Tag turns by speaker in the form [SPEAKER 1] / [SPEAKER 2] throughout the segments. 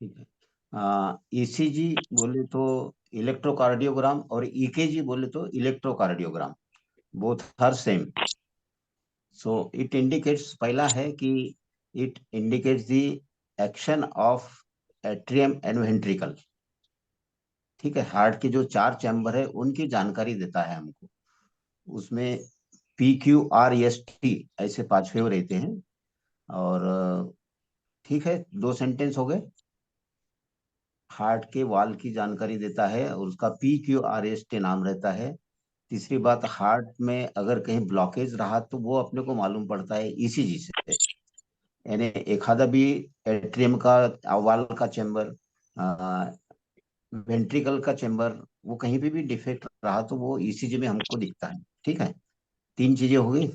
[SPEAKER 1] ठीक है। ईसीजी बोले तो इलेक्ट्रोकार्डियोग्राम, और ईकेजी बोले तो electrocardiogram, both are same. So it indicates, पहला है कि it indicates the action of atrium and ventricle. ठीक है, हार्ट के जो चार चैम्बर है उनकी जानकारी देता है हमको। उसमें PQRST ऐसे पांचवे रहते हैं। और ठीक है, दो सेंटेंस हो गए। हार्ट के वाल की जानकारी देता है और उसका PQRST नाम रहता है। तीसरी बात, हार्ट में अगर कहीं ब्लॉकेज रहा तो वो अपने को मालूम पड़ता है ईसीजी से। यानी एखादा भी एट्रियम का वाल का चेम्बर, वेंट्रिकल का चेम्बर, वो कहीं पे भी डिफेक्ट रहा तो वो ईसीजी में हमको दिखता है। ठीक है, तीन चीजें हो गई।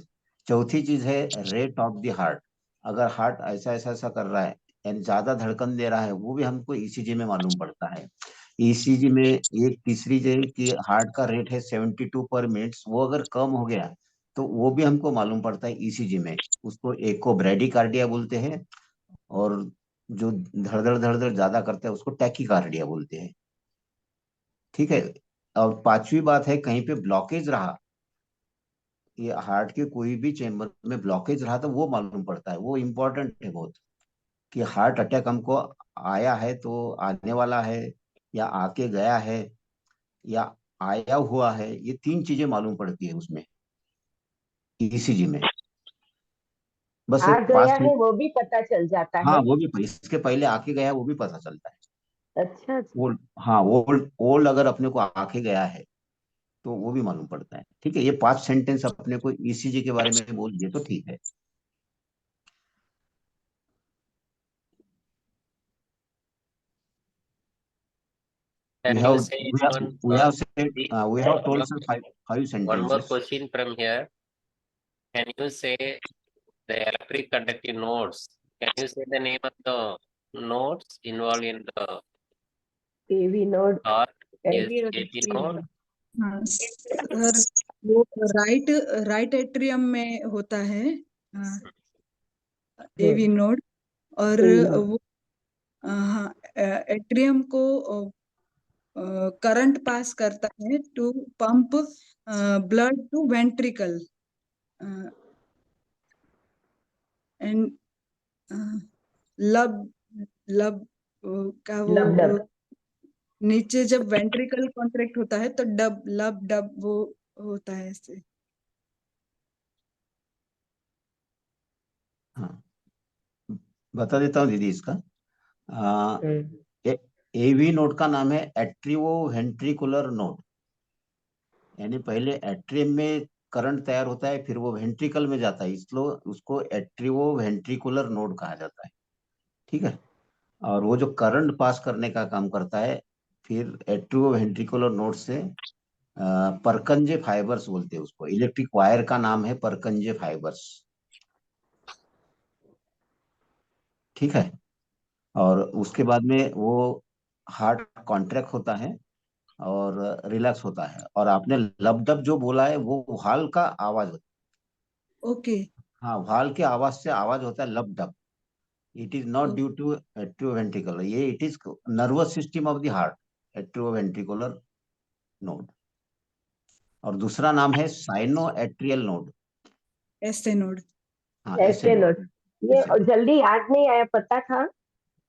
[SPEAKER 1] चौथी चीज है रेट ऑफ द हार्ट। अगर हार्ट ऐसा ऐसा ऐसा कर रहा है यानी ज्यादा धड़कन दे रहा है, वो भी हमको ईसीजी में मालूम पड़ता है। ईसीजी में एक तीसरी जो है कि हार्ट का रेट है 72 पर मिनट, वो अगर कम हो गया तो वो भी हमको मालूम पड़ता है ईसीजी में। उसको एको ब्रेडिकार्डिया बोलते हैं। और जो धड़धड़ धड़धड़ ज्यादा करता है उसको टैकीकार्डिया बोलते हैं। ठीक है। और पांचवी बात है, कहीं पे ब्लॉकेज रहा, ये हार्ट के कोई भी चेम्बर में ब्लॉकेज रहा तो वो मालूम पड़ता है। वो इम्पोर्टेंट है बहुत, कि हार्ट अटैक हमको आया है तो आने वाला है, या आके गया है, या आया हुआ है। ये तीन चीजें मालूम पड़ती है उसमें, ईसीजी में। बस
[SPEAKER 2] आ
[SPEAKER 1] एक
[SPEAKER 2] गया
[SPEAKER 1] पास में।
[SPEAKER 2] है वो भी पता चल जाता
[SPEAKER 1] हाँ,
[SPEAKER 2] है।
[SPEAKER 1] वो भी इसके पहले आके गया है वो भी पता चलता है।
[SPEAKER 2] अच्छा अच्छा।
[SPEAKER 1] ओल्ड, हाँ, ओल्ड ओल्ड अगर अपने को आके गया है तो वो भी मालूम पड़ता है। ठीक है, ये पांच सेंटेंस अपने को ईसीजी के बारे में बोल दिए तो ठीक है। we
[SPEAKER 3] Can you
[SPEAKER 1] have
[SPEAKER 3] say
[SPEAKER 1] we have
[SPEAKER 3] one
[SPEAKER 1] we have said
[SPEAKER 3] the
[SPEAKER 1] we have told some five
[SPEAKER 3] one more
[SPEAKER 1] sentences.
[SPEAKER 3] question from here? Can you say the electric conductive nodes? Can you say the name of the nodes involved in the
[SPEAKER 2] AV node.
[SPEAKER 3] heart? Yes,
[SPEAKER 2] AV
[SPEAKER 3] AP node.
[SPEAKER 4] हाँ sir, वो right right atrium में होता है AV node. और वो हाँ, atrium को current pass करता है to pump blood to ventricle and lub lub का वो
[SPEAKER 2] लब डब।
[SPEAKER 4] नीचे जब वेंट्रिकल कॉन्ट्रैक्ट होता है तो डब लब डब वो होता है ऐसे।
[SPEAKER 1] हाँ, बता देता हूँ दीदी इसका। एवी नोड का नाम है एट्रियो वेंट्रिकुलर नोड। यानी पहले एट्रियम में करंट तैयार होता है, फिर वो वेंट्रिकल में जाता है, इसलिए उसको एट्रियो वेंट्रिकुलर नोड कहा जाता है। ठीक है। और वो जो करंट पास करने का काम करता है, फिर एट्रियो वेंट्रिकुलर नोड से परकंजे फाइबर्स बोलते हैं उसको। इलेक्ट्रिक वायर का नाम है परकंजे फाइबर्स। ठीक है। और उसके बाद में वो हार्ट कॉन्ट्रैक्ट होता है और रिलैक्स होता है। और आपने लबडब जो बोला है वो वाल का आवाज होता
[SPEAKER 4] ओके।
[SPEAKER 1] है। हाँ, वाल के आवाज से आवाज होता है lub dub. It is not due to atrioventricular, ये it is nervous system of the heart, atrioventricular node. और दूसरा नाम है साइनो एट्रियल नोड।
[SPEAKER 4] ऐसे नोड।
[SPEAKER 1] हाँ, ऐसे
[SPEAKER 2] ऐसे
[SPEAKER 1] नोड।
[SPEAKER 2] नोड। ये
[SPEAKER 1] ऐसे नोड।
[SPEAKER 2] जल्दी याद नहीं आया, पता था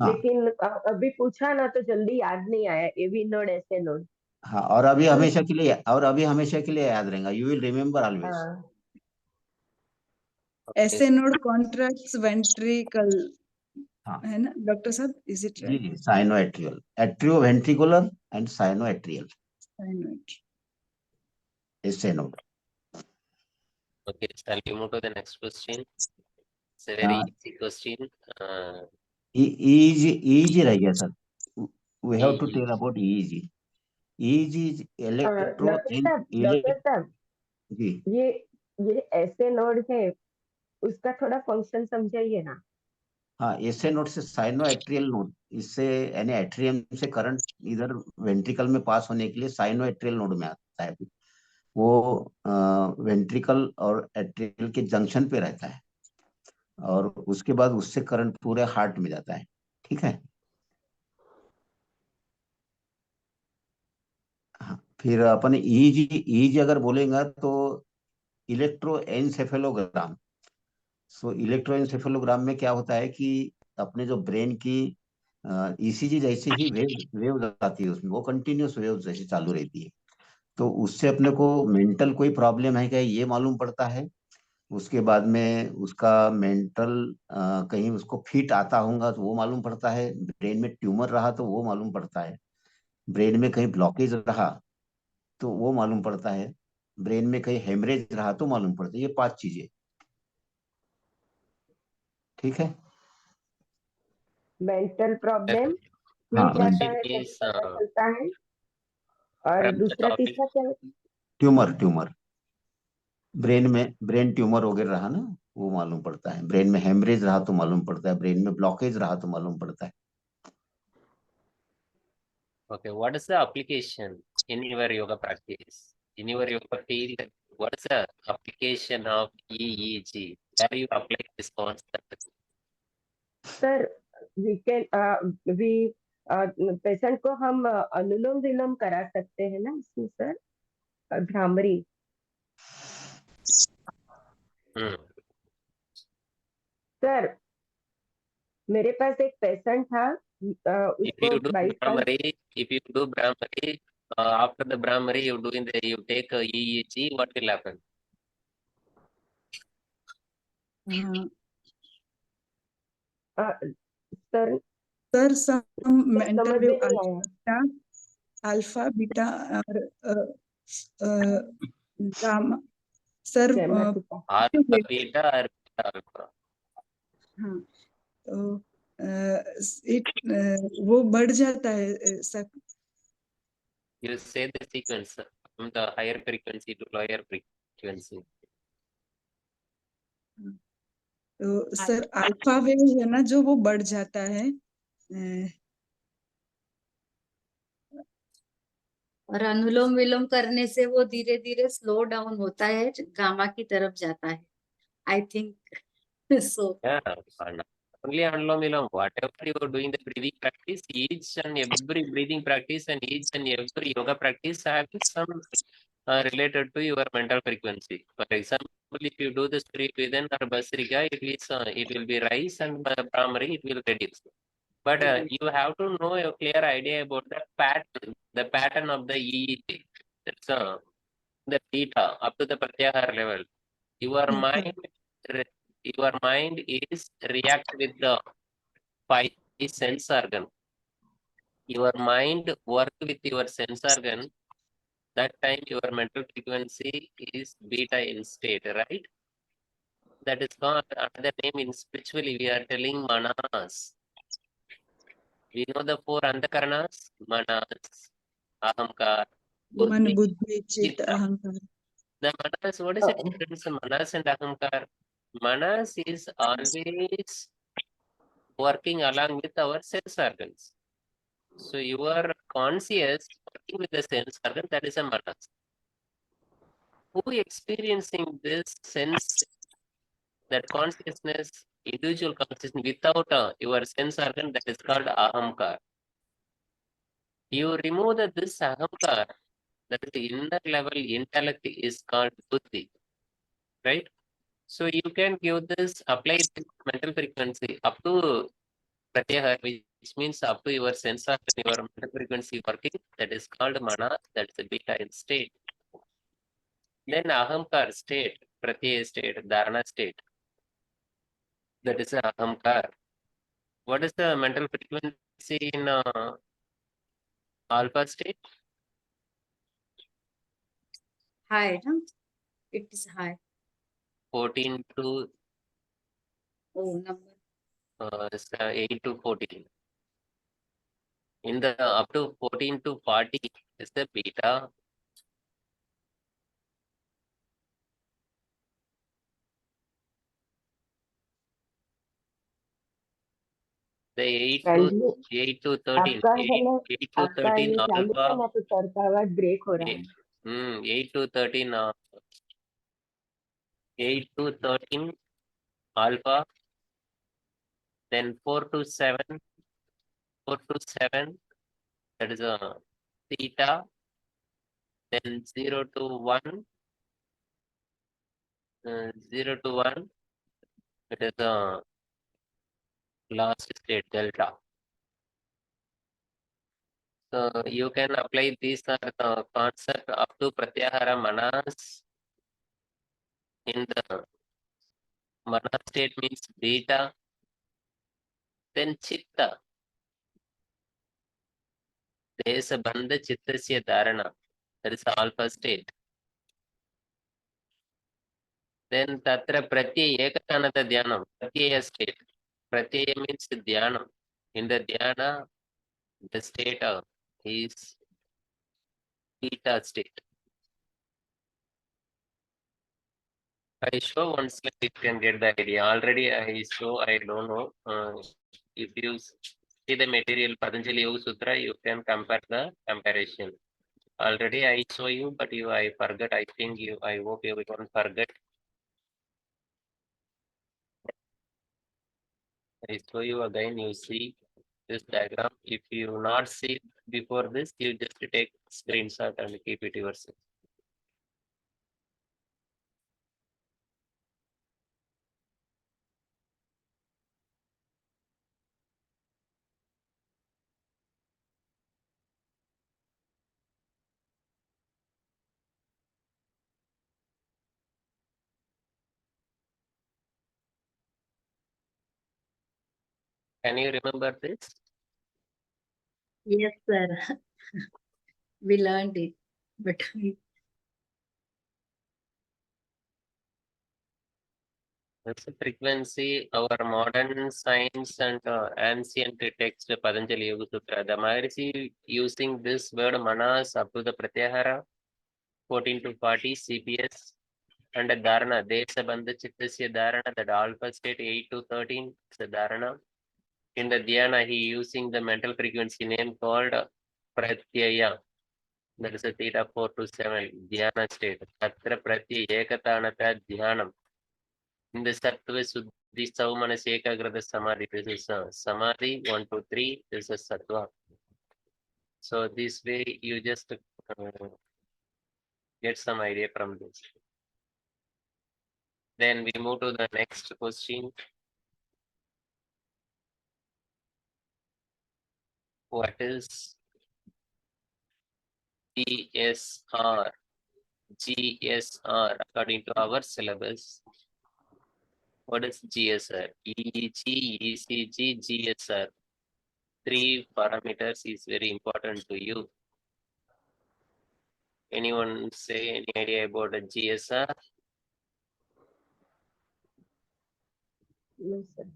[SPEAKER 1] हाँ
[SPEAKER 2] लेकिन अभी पूछा ना तो जल्दी याद नहीं आया। एवी नोड ऐसे नोड।
[SPEAKER 1] हाँ, और अभी हमेशा के लिए याद रहेगा। You will remember always.
[SPEAKER 2] हाँ।
[SPEAKER 3] Okay.
[SPEAKER 4] SA node contracts ventricle
[SPEAKER 1] हाँ
[SPEAKER 4] है ना डॉक्टर साहब, इज इट
[SPEAKER 1] जी
[SPEAKER 4] राइट?
[SPEAKER 1] जी, sino atrial, atrio ventricular and sino atrial, SA node.
[SPEAKER 3] Okay. Shall we move to the next question? It's a very easy question.
[SPEAKER 1] Easy easy रह गया sir. We have to
[SPEAKER 3] EEG.
[SPEAKER 1] Tell about EEG. EEG is electro
[SPEAKER 2] doctor साहब,
[SPEAKER 1] जी।
[SPEAKER 2] ये ये ऐसे node है, उसका थोड़ा फंक्शन समझाइए ना।
[SPEAKER 1] हाँ, ऐसे नोड से साइनो एट्रियल नोड, इससे यानी एट्रियम से करंट इधर वेंट्रिकल में पास होने के लिए साइनो एट्रियल नोड में आता है। वो वेंट्रिकल और एट्रियल के जंक्शन पे रहता है, और उसके बाद उससे करंट पूरे हार्ट में जाता है। ठीक है। फिर अपन ईजी अगर बोलेगा तो इलेक्ट्रोएन्सेफेलोग्राम। सो इलेक्ट्रोएन्सेफेलोग्राम में क्या होता है कि अपने जो ब्रेन की ईसीजी जैसे ही वेव आती है उसमें, वो कंटिन्यूस वेव जैसे चालू रहती है। तो उससे अपने को मेंटल कोई प्रॉब्लम है क्या ये मालूम पड़ता है। उसके बाद में उसका मेंटल कहीं उसको फिट आता होगा तो वो मालूम पड़ता है। ब्रेन में ट्यूमर रहा तो वो मालूम पड़ता है। ब्रेन में कहीं ब्लॉकेज रहा तो वो मालूम पड़ता है। ब्रेन में कहीं हेमरेज रहा तो मालूम पड़ता है। ये 5 चीजें। ठीक है।
[SPEAKER 2] मेंटल प्रॉब्लम
[SPEAKER 1] हाँ,
[SPEAKER 2] ठीक रहता
[SPEAKER 3] question
[SPEAKER 2] है तभी
[SPEAKER 3] is
[SPEAKER 2] पता चलता है। और
[SPEAKER 3] from the
[SPEAKER 2] दूसरा
[SPEAKER 3] topic.
[SPEAKER 2] तीसरा क्या है?
[SPEAKER 1] ट्यूमर ब्रेन ट्यूमर वगैरह रहा ना, वो मालूम पड़ता है। ब्रेन में हेमरेज रहा तो मालूम पड़ता है। ब्रेन में ब्लॉकेज रहा तो मालूम पड़ता है।
[SPEAKER 3] Okay, what is the application in your yoga practice? In your yoga field, what is the application of EEG? Where you apply this concept?
[SPEAKER 2] Sir we can we patient को हम अनुलोम विलोम करा सकते हैं ना इसमें सर, भ्रामरी।
[SPEAKER 3] Hmm.
[SPEAKER 2] सर मेरे पास एक patient था,
[SPEAKER 3] If
[SPEAKER 2] उसको
[SPEAKER 3] you do
[SPEAKER 2] 22 साल।
[SPEAKER 3] Brahmari, after the Brahmari, you take EEG, what will happen?
[SPEAKER 4] हाँ
[SPEAKER 2] सर
[SPEAKER 4] सर, सम मेंटल
[SPEAKER 2] समझ में
[SPEAKER 4] वेव
[SPEAKER 2] नहीं आया।
[SPEAKER 4] अल्फा बीटा और गामा सर,
[SPEAKER 2] जय माता।
[SPEAKER 3] Alpha, beta, or beta, alpha?
[SPEAKER 4] हाँ तो वो बढ़ जाता है sir.
[SPEAKER 3] You say the sequence from the higher frequency to lower frequency.
[SPEAKER 4] तो सर अल्फा वेव है ना जो वो बढ़ जाता है,
[SPEAKER 5] और अनुलोम विलोम करने से वो धीरे धीरे स्लो डाउन होता है, गामा की तरफ जाता है, I think so.
[SPEAKER 3] Yeah, and only Anulom Vilom, whatever you are doing the breathing practice, each and every breathing practice and each and every yoga practice have some related to your mental frequency. For example, if you do the street within or Basrika, it will be rise and primary it will reduce. But you have to know a clear idea about the pattern of the EEG. That's the theta up to the pratyahar level. Your mind, your mind is react with the 5 sense organ. Your mind work with your sense organ. That time your mental frequency is beta in state, right? That is called another name in spiritually we are telling manas. We know the 4 andhakaranas, manas, ahamkar,
[SPEAKER 4] मन
[SPEAKER 3] buddhi,
[SPEAKER 4] बुद्धि चित्त
[SPEAKER 3] chitta.
[SPEAKER 4] अहंकार।
[SPEAKER 3] The manas, what is the difference in manas and ahamkar? Manas is always working along with our sense organs. So your conscious working with the sense organ, that is a manas. Who experiencing this sense, that consciousness, individual consciousness without your sense organ, that is called ahamkar. You remove this ahamkar, that is the inner level intellect is called buddhi, right? So you can give this, apply this mental frequency up to pratyahar, which means up to your sense of your mental frequency working, that is called mana, that is a beta in state. Then ahamkar state, pratyaya state, dharana state, that is a ahamkar. What is the mental frequency in alpha state?
[SPEAKER 5] High ना, it is high.
[SPEAKER 3] 14 to
[SPEAKER 5] ओ number
[SPEAKER 3] 8 to 14. In the up to 14 to 40 is the beta. The 8 to 13,
[SPEAKER 2] आपका है ना,
[SPEAKER 3] 8 to
[SPEAKER 2] आपका
[SPEAKER 3] 13
[SPEAKER 2] ये चालू है
[SPEAKER 3] alpha,
[SPEAKER 2] ना तो सर का आवाज ब्रेक हो रहा है।
[SPEAKER 3] 8 to 13 8 to 13 alpha, then 4 to 7, 4 to 7, that is a theta, then 0 to 1, 0 to 1, it is the last state delta. So you can apply these concept up to pratyahara manas. In the manas state means beta, then chitta. Desa bandha chittasya dharana. That is alpha state. Then tatra pratyaya ekatanata dhyanam. Pratyaya state. Pratyaya means dhyanam. In the dhyana, the state is theta state. I show one slide, you can get the idea. Already I show, I don't know. If you see the material Patanjali Yoga Sutra, you can compare the comparison. Already I show you, but I forgot. I think I hope you won't forget. I show you again, you see this diagram. If you not see before this, you just take screenshot and keep it yourself. Can you remember this?
[SPEAKER 5] Yes, sir. We learned it, but
[SPEAKER 3] That's the frequency, our modern science and ancient text Patanjali Yoga Sutra. The Maharishi using this word manas up to the pratyahara 14 to 40 CPS and dharana desa bandha chittasya dharana, that alpha state 8 to 13 is the dharana. In the dhyana he using the mental frequency name called pratyaya, that is a theta 4 to 7 dhyana state. Tatra pratyaya ekatanata dhyanam. In the sattva suddhi saumanas ekagrata samadhi, this is samadhi 1 to 3, this is sattva. So this way you just get some idea from this. Then we move to the next question. What is GSR? GSR according to our syllabus. What is GSR? EEG, ECG, GSR. 3 parameters is very important to you. Anyone say any idea about a GSR?
[SPEAKER 2] No, sir.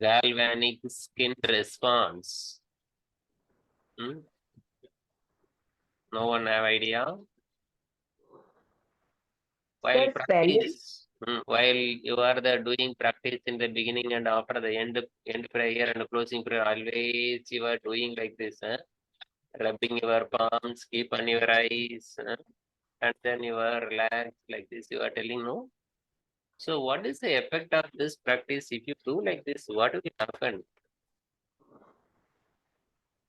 [SPEAKER 3] Galvanic skin response. No one have idea? While
[SPEAKER 2] Sir, spelling.
[SPEAKER 3] practice, while you are doing practice in the beginning and after the end prayer and closing prayer, always you are doing like this, rubbing your palms, keep on your eyes, and then you are relaxed like this. You are telling no. So, what is the effect of this practice? If you do like this, what will happen?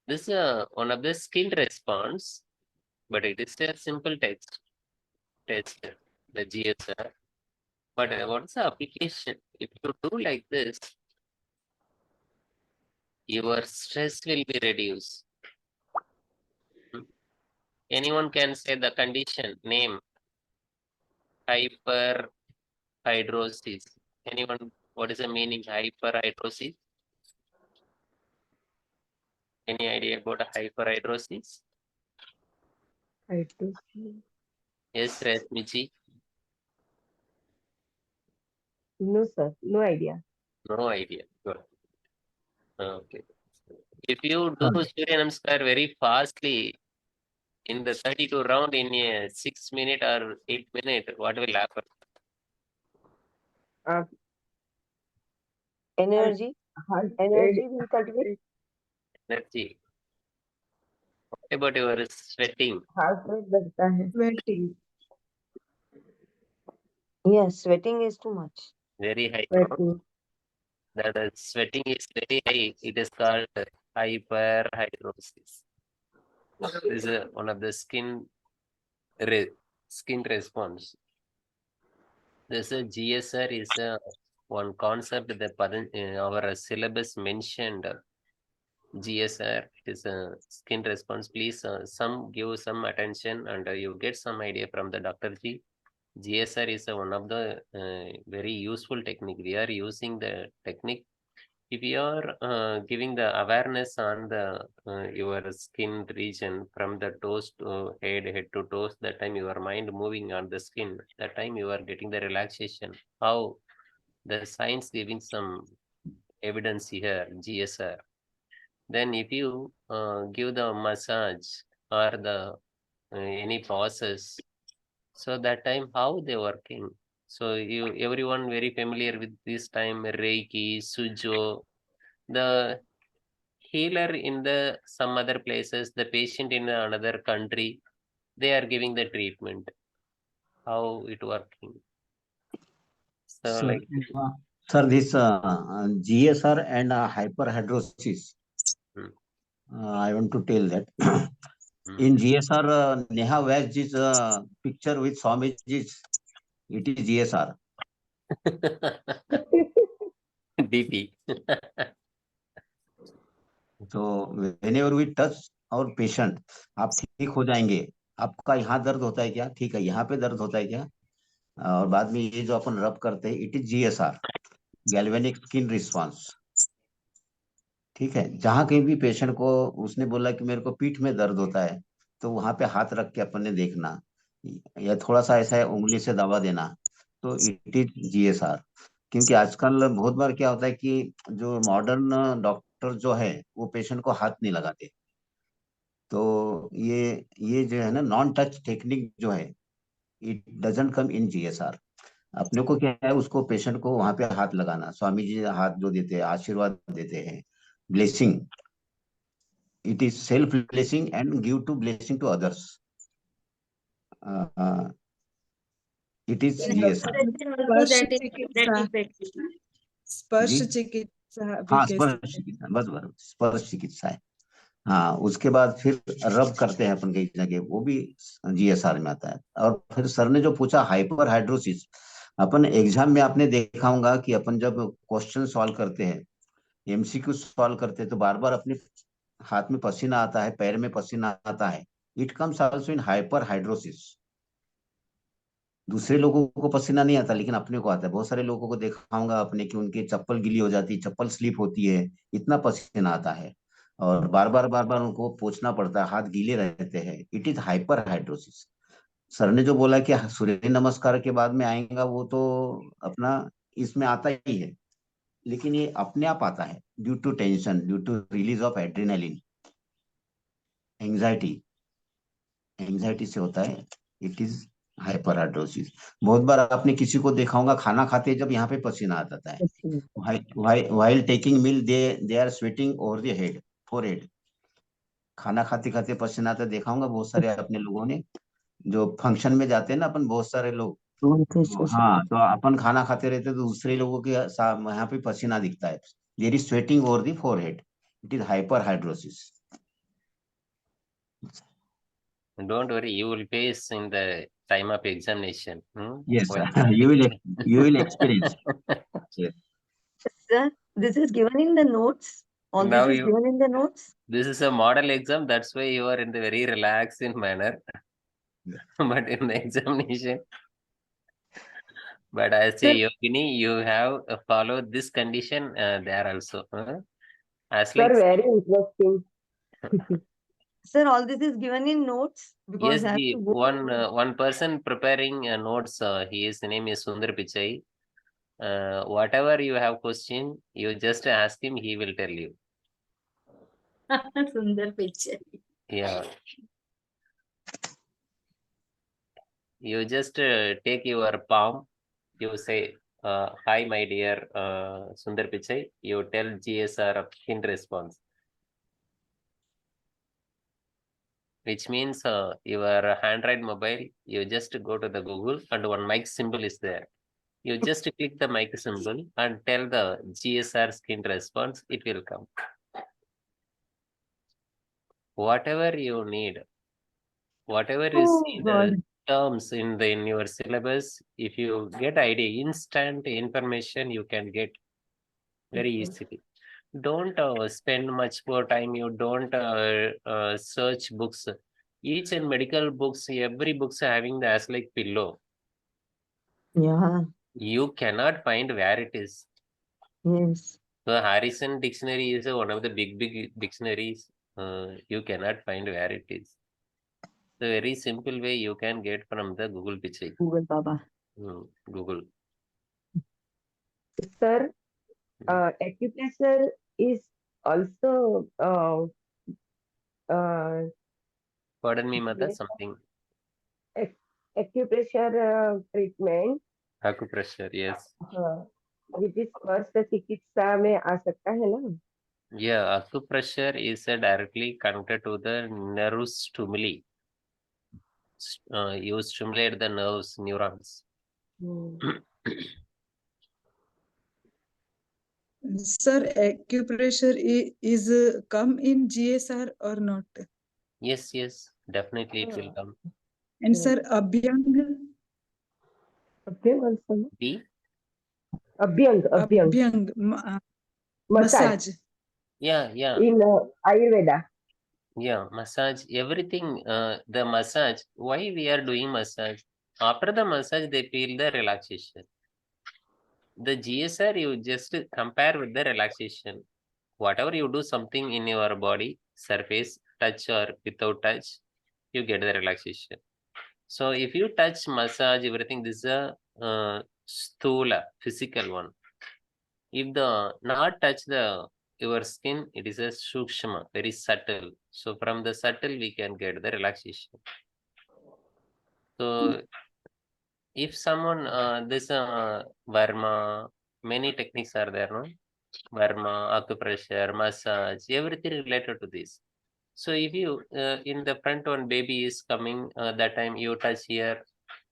[SPEAKER 3] This is one of the skin response, but it is a simple test, the GSR. But what's the application? If you do like this, your stress will be reduced. Anyone can say the condition, name, hyperhidrosis. Anyone, what is the meaning hyperhidrosis? Any idea about hyperhidrosis?
[SPEAKER 2] I do see.
[SPEAKER 3] Yes, Rasmiji?
[SPEAKER 2] No, sir. No idea.
[SPEAKER 3] No idea. Good. Okay. If you do Surya Namaskar very fastly in the 32 round in a 6 minute or 8 minute, what will happen?
[SPEAKER 6] Energy
[SPEAKER 2] Heart
[SPEAKER 6] will cultivate.
[SPEAKER 3] Energy. What about your sweating?
[SPEAKER 2] rate बढ़ता है.
[SPEAKER 4] Sweating.
[SPEAKER 6] Yes, sweating is too much.
[SPEAKER 3] Very high.
[SPEAKER 2] Sweating.
[SPEAKER 3] The sweating is very high. It is called hyperhidrosis. This is one of the skin response. This GSR is one concept that our syllabus mentioned. GSR is a skin response. Please give some attention and you get some idea from the Dr. G. GSR is one of the very useful technique. We are using the technique. If you are giving the awareness on the your skin region from the toes to head to toes, that time your mind moving on the skin, that time you are getting the relaxation. How the science giving some evidence here, GSR. Then if you give the massage or the any process, so that time how they working. So everyone very familiar with this time Reiki, Sujo, the healer in the some other places, the patient in another country, they are giving the treatment. How it working? So
[SPEAKER 1] Sir,
[SPEAKER 3] like
[SPEAKER 1] sir, this GSR and hyperhidrosis,
[SPEAKER 3] hmm,
[SPEAKER 1] I want to tell that
[SPEAKER 3] hmm.
[SPEAKER 1] in GSR, Neha wears this picture with Swamiji's. It is GSR.
[SPEAKER 3] DP.
[SPEAKER 1] तो whenever we touch our patient, आप ठीक हो जाएंगे, आपका यहाँ दर्द होता है क्या, ठीक है, यहाँ पे दर्द होता है क्या, और बाद में ये जो अपन रब करते हैं, it is GSR, galvanic skin response. ठीक है, जहां कहीं भी पेशेंट को उसने बोला कि मेरे को पीठ में दर्द होता है, तो वहां पे हाथ रख के अपन ने देखना, या थोड़ा सा ऐसा है उंगली से दबा देना, तो इट इज जीएसआर। क्योंकि आजकल बहुत बार क्या होता है कि जो मॉडर्न डॉक्टर जो है वो पेशेंट को हाथ नहीं लगाते, तो ये जो है ना नॉन टच टेक्निक जो है, it doesn't come in GSR. अपने को क्या है, उसको पेशेंट को वहां पे हाथ लगाना, स्वामी जी हाथ जो देते हैं, आशीर्वाद देते हैं, blessing, it is self blessing and give to blessing to others. It is
[SPEAKER 5] In
[SPEAKER 1] GSR.
[SPEAKER 5] health also
[SPEAKER 4] स्पर्श
[SPEAKER 5] that
[SPEAKER 4] चिकित्सा
[SPEAKER 5] effective.
[SPEAKER 4] स्पर्श
[SPEAKER 1] जी
[SPEAKER 4] चिकित्सा भी
[SPEAKER 1] हाँ,
[SPEAKER 4] कह
[SPEAKER 1] स्पर्श
[SPEAKER 4] सकते हैं।
[SPEAKER 1] चिकित्सा, बस बस स्पर्श चिकित्सा है। हाँ, उसके बाद फिर रब करते हैं अपन कई जगह, वो भी जीएसआर में आता है। और फिर सर ने जो पूछा हाइपर हाइड्रोसिस, अपन एग्जाम में आपने देखा होगा कि अपन जब क्वेश्चन सॉल्व करते हैं, एमसीक्यू सॉल्व करते हैं, तो बार बार अपने हाथ में पसीना आता है, पैर में पसीना आता है। It comes also in hyper hidrosis. दूसरे लोगों को पसीना नहीं आता, लेकिन अपने को आता है। बहुत सारे लोगों को देखा होगा आपने कि उनकी चप्पल गीली हो जाती है, चप्पल स्लिप होती है, इतना पसीना आता है, और बार बार उनको पोंछना पड़ता है, हाथ गीले रहते हैं। It is hyper hidrosis. Sir ने जो बोला कि सूर्य नमस्कार के बाद में आएगा, वो तो अपना इसमें आता ही है, लेकिन ये अपने आप आता है due to tension, due to release of adrenaline, anxiety, anxiety से होता है। It is hyperhidrosis. बहुत बार आपने किसी को देखा होगा खाना खाते जब यहाँ पे पसीना आ जाता है, while taking meal they are sweating over the head, forehead. खाना खाते खाते पसीना आता देखा होगा बहुत सारे अपने लोगों ने, जो फंक्शन में जाते हैं ना अपन, बहुत सारे लोग, तो हाँ, तो अपन खाना खाते रहते तो दूसरे लोगों के यहाँ पे पसीना दिखता है, there is sweating over the forehead, it is hyperhidrosis.
[SPEAKER 3] Don't worry, you will face in the time of examination.
[SPEAKER 1] Yes,
[SPEAKER 3] When
[SPEAKER 1] sir. You will experience. Yes.
[SPEAKER 6] Sir, this is given in the notes. All
[SPEAKER 3] now
[SPEAKER 6] this is given in the notes.
[SPEAKER 3] this is a model exam, that's why you are in the very relaxed manner. But in the examination, but as a
[SPEAKER 6] Sir,
[SPEAKER 3] yogini, you have followed this condition there also. As
[SPEAKER 2] Sir,
[SPEAKER 3] like
[SPEAKER 2] very interesting.
[SPEAKER 6] sir, all this is given in notes because
[SPEAKER 3] yes,
[SPEAKER 6] I have
[SPEAKER 3] the
[SPEAKER 6] to go.
[SPEAKER 3] one person preparing notes. His name is Sundar Pichai. Whatever you have question, you just ask him. He will tell you.
[SPEAKER 5] Sundar picture.
[SPEAKER 3] Yeah. You just take your palm. You say, "Hi, my dear Sundar Pichai." You tell GSR of hint response, which means your Android mobile. You just go to the Google and one mic symbol is there. You just click the mic symbol and tell the GSR skin response. It will come. whatever you need, whatever you
[SPEAKER 2] Oh
[SPEAKER 3] see
[SPEAKER 2] God.
[SPEAKER 3] the terms in your syllabus, if you get idea, instant information you can get very easily. Don't spend much more time. You don't search books. Each and medical books, every books having the as like pillow.
[SPEAKER 6] Yeah.
[SPEAKER 3] You cannot find where it is.
[SPEAKER 6] Yes.
[SPEAKER 3] So Harrison dictionary is one of the big dictionaries. You cannot find where it is. The very simple way you can get from the Google picture.
[SPEAKER 6] Google Baba.
[SPEAKER 3] Google.
[SPEAKER 2] Sir, acupressure is also
[SPEAKER 3] Pardon me, Mata, something.
[SPEAKER 2] acupressure treatment
[SPEAKER 3] Acupressure, yes.
[SPEAKER 2] which is स्पर्श चिकित्सा में आ सकता है ना?
[SPEAKER 3] Yeah, acupressure is directly connected to the nerve stimuli. You stimulate the nerves, neurons.
[SPEAKER 4] Sir, acupressure is come in GSR or not?
[SPEAKER 3] Yes, definitely it will come.
[SPEAKER 4] And sir, Abhyang?
[SPEAKER 2] Abhyang also, no?
[SPEAKER 3] B?
[SPEAKER 2] Abhyang.
[SPEAKER 4] Massage.
[SPEAKER 3] Yeah.
[SPEAKER 2] In Ayurveda.
[SPEAKER 3] Yeah, massage, everything, the massage, why we are doing massage? After the massage, they feel the relaxation. The GSR, you just compare with the relaxation. Whatever you do something in your body, surface, touch or without touch, you get the relaxation. So if you touch, massage, everything, this is a stula, physical one. If the not touch the your skin, it is a sukshma, very subtle. So from the subtle, we can get the relaxation. So if someone, this Varma, many techniques are there, no? Varma, acupressure, massage, everything related to this. So if you, in the front one baby is coming, that time you touch here,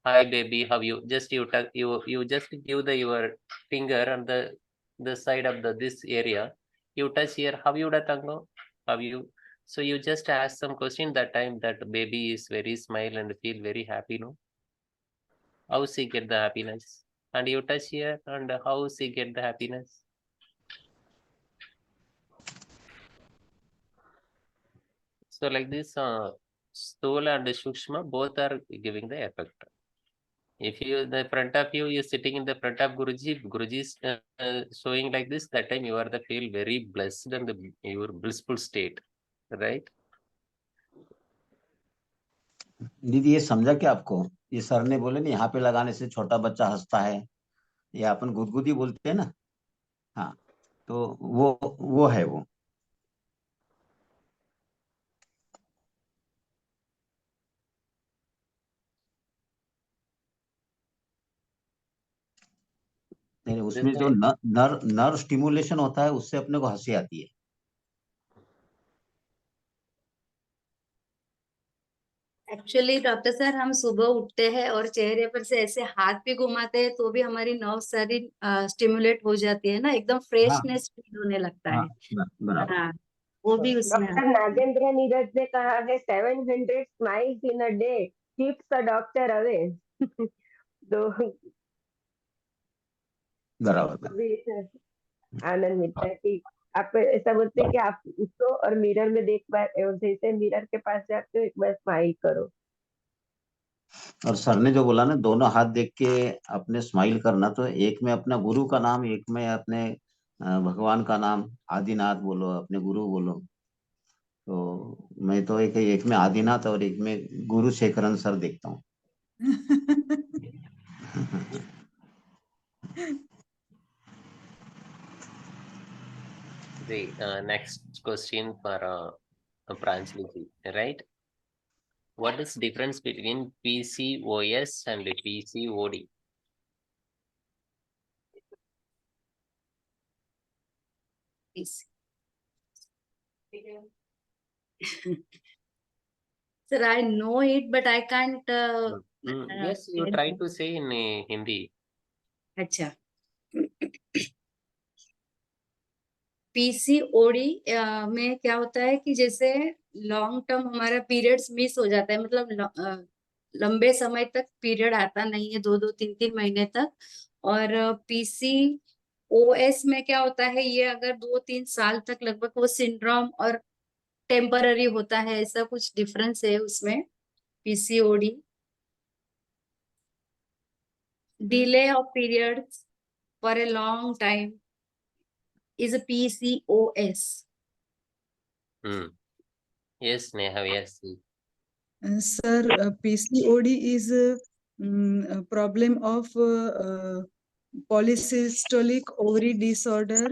[SPEAKER 3] hi baby, how you, just you touch, you just give the your finger on the side of this area, you touch here, how you da tango, how you, so you just ask some question, that time that baby is very smile and feel very happy, no? How she get the happiness? And you touch here, and how she get the happiness? So like this, Stula and Shukshma both are giving the effect. If you in the front of you, you're sitting in the front of Guruji, Guruji is showing like this, that time you are the feel very blessed and your blissful state, right?
[SPEAKER 1] दीदी ये समझा क्या आपको? ये sir ने बोले ना यहाँ पे लगाने से छोटा बच्चा हंसता है, या अपन गुदगुदी बोलते हैं ना, हाँ, तो वो है वो। नहीं, उसमें जो नर्व स्टिमुलेशन होता है उससे अपने को हंसी आती है।
[SPEAKER 5] एक्चुअली डॉक्टर सर, हम सुबह उठते हैं और चेहरे पर से ऐसे हाथ भी घुमाते हैं तो भी हमारी नर्व सारी स्टिमुलेट हो जाती है ना, एकदम फ्रेशनेस फील होने लगता है।
[SPEAKER 1] बराबर।
[SPEAKER 5] हाँ, वो भी उसमें
[SPEAKER 2] डॉक्टर नागेंद्र नीरज ने कहा है 700 smiles in a day keeps a doctor away. तो
[SPEAKER 1] बराबर।
[SPEAKER 2] आनंद मिलता है कि आप ऐसा बोलते हैं कि आप उसको और मिरर में देख बार, जैसे मिरर के पास जाते हो एक बार स्माइल करो।
[SPEAKER 1] और सर ने जो बोला ना, दोनों हाथ देख के अपने स्माइल करना, तो एक में अपना गुरु का नाम, एक में अपने भगवान का नाम, आदिनाथ बोलो, अपने गुरु बोलो। तो मैं तो एक में आदिनाथ और एक में गुरु शेखरन सर देखता हूँ।
[SPEAKER 3] The next question for Pranjali, right? What is difference between PCOS and PCOD?
[SPEAKER 5] Sir, I know it, but I can't.
[SPEAKER 3] Yes, you try to say in Hindi.
[SPEAKER 5] अच्छा, पीसीओडी में क्या होता है कि जैसे लॉन्ग टर्म हमारा पीरियड्स मिस हो जाता है, मतलब लंबे समय तक पीरियड आता नहीं है, 2-3 महीने तक। और पीसीओएस में क्या होता है, ये अगर 2-3 साल तक लगभग वो सिंड्रोम और टेम्पररी होता है, ऐसा कुछ डिफरेंस है उसमें। PCOD delay of periods for a long time is a PCOS.
[SPEAKER 3] Yes, Neha, yes.
[SPEAKER 4] Sir, PCOD is a problem of polycystic ovary disorder,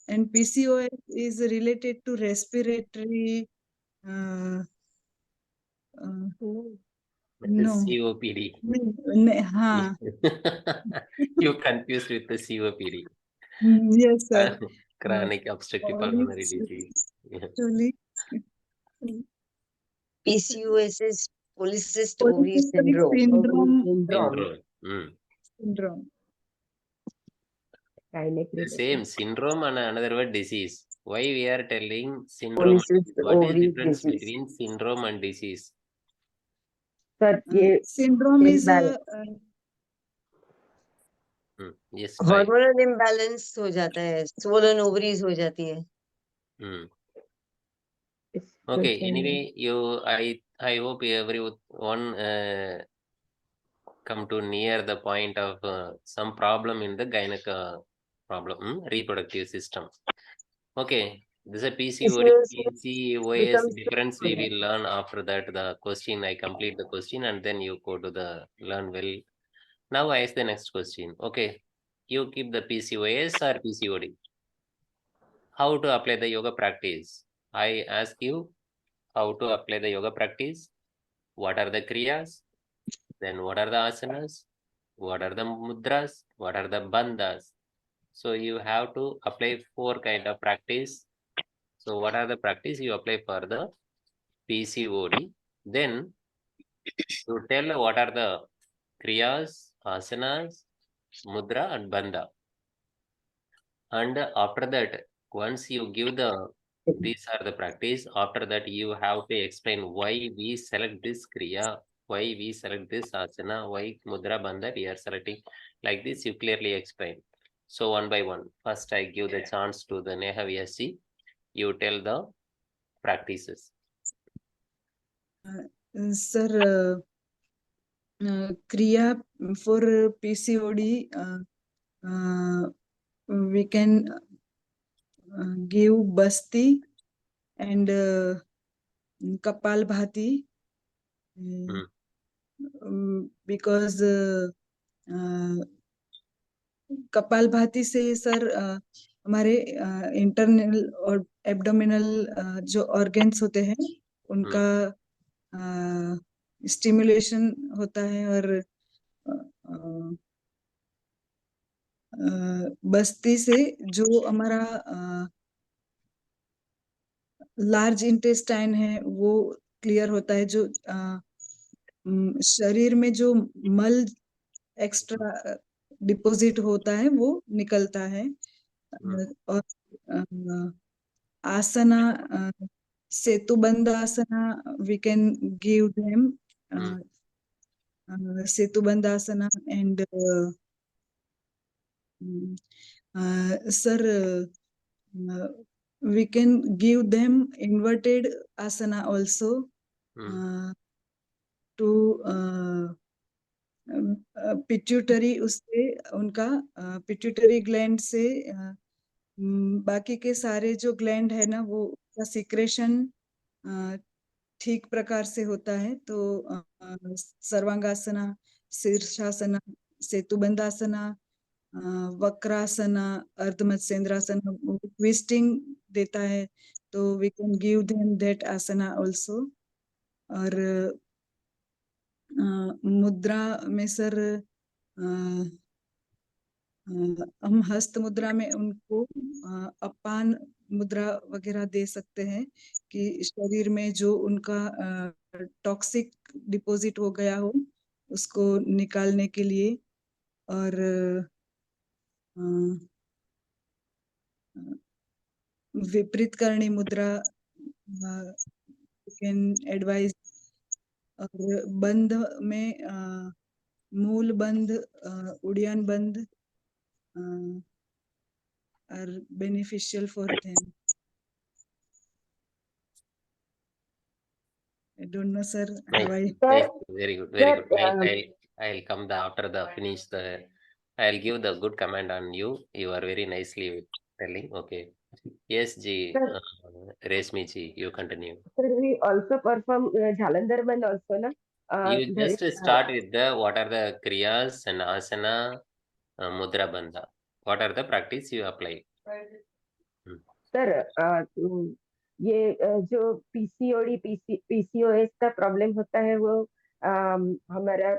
[SPEAKER 4] and PCOS is related to respiratory. Uh, no.
[SPEAKER 3] COPD.
[SPEAKER 4] हाँ.
[SPEAKER 3] You confused with the COPD.
[SPEAKER 4] Yes, sir.
[SPEAKER 3] Chronic obstructive pulmonary disease.
[SPEAKER 6] PCOS is polycystic ovary
[SPEAKER 4] Polycystic
[SPEAKER 6] syndrome.
[SPEAKER 3] Syndrome. The
[SPEAKER 2] Gynec-related.
[SPEAKER 3] same syndrome and another word disease. Why we are telling syndrome?
[SPEAKER 6] Polycystic
[SPEAKER 3] What is
[SPEAKER 6] ovary
[SPEAKER 3] difference
[SPEAKER 6] disease.
[SPEAKER 3] between syndrome and disease?
[SPEAKER 2] Sir, ये
[SPEAKER 4] syndrome is
[SPEAKER 2] imbalance.
[SPEAKER 3] Yes, right.
[SPEAKER 6] Hormonal imbalance हो जाता है, swollen ovaries हो जाती है.
[SPEAKER 3] Okay, anyway, I hope everyone come to near the point of some problem in the gynec problem, reproductive system. Okay, this is a PCOD, PCOS difference we will learn after that. The question, I complete the question and then you go to the learn well. Now I ask the next question. Okay, you keep the PCOS or PCOD. How to apply the yoga practice? I ask you how to apply the yoga practice. What are the kriyas? Then what are the asanas? What are the mudras? What are the bandhas? So you have to apply 4 kind of practice. So what are the practice you apply for the PCOD? Then you tell what are the kriyas, asanas, mudra and bandha. And after that, once you give these are the practice, after that you have to explain why we select this kriya, why we select this asana, why mudra bandha we are selecting. Like this you clearly explain. So one by one, first I give the chance to the Neha VSC. You tell the practices.
[SPEAKER 4] Sir, kriya for PCOD, we can give basti and kapalbhati, because kapalbhati से sir हमारे internal और abdominal जो organs होते हैं उनका stimulation होता है, और बस्ती से जो हमारा लार्ज इंटेस्टाइन है वो क्लियर होता है, जो शरीर में जो मल एक्स्ट्रा डिपॉजिट होता है वो निकलता है. और asana, Setubandh asana we can give them Setubandh asana, and sir, we can give them inverted asana also to pituitary, उससे उनका पिट्यूटरी ग्लैंड से बाकी के सारे जो ग्लैंड है ना वो उसका सिक्रेशन ठीक प्रकार से होता है. तो सर्वांगासना, शीर्षासना, सेतुबंधासना, वक्रासना, अर्धमत्स्येंद्रासना ट्विस्टिंग देता है, तो we can give them that asana also. और मुद्रा में सर हम हस्त मुद्रा में उनको अपान मुद्रा वगैरह दे सकते हैं कि शरीर में जो उनका टॉक्सिक डिपॉजिट हो गया हो उसको निकालने के लिए. और विपरीत करणी मुद्रा कैन एडवाइज, और बंद में मूल बंद, उड़ियान बंद are beneficial for them. I don't know, sir. Have I?
[SPEAKER 3] Nice. Very good. Very
[SPEAKER 2] Sir,
[SPEAKER 3] good. I'll come after the finish the. I'll give the good comment on you. You are very nicely telling. Okay. Yes, Ji.
[SPEAKER 2] Sir.
[SPEAKER 3] Reshmi Ji, you continue.
[SPEAKER 2] Sir, we also perform Jalandhar Band also, na?
[SPEAKER 3] You
[SPEAKER 2] There
[SPEAKER 3] just
[SPEAKER 2] is,
[SPEAKER 3] start with the what are the kriyas and asana, mudra bandha. What are the practice you apply?
[SPEAKER 2] Sir ये जो PCOD PCOS का problem होता है वो हमारा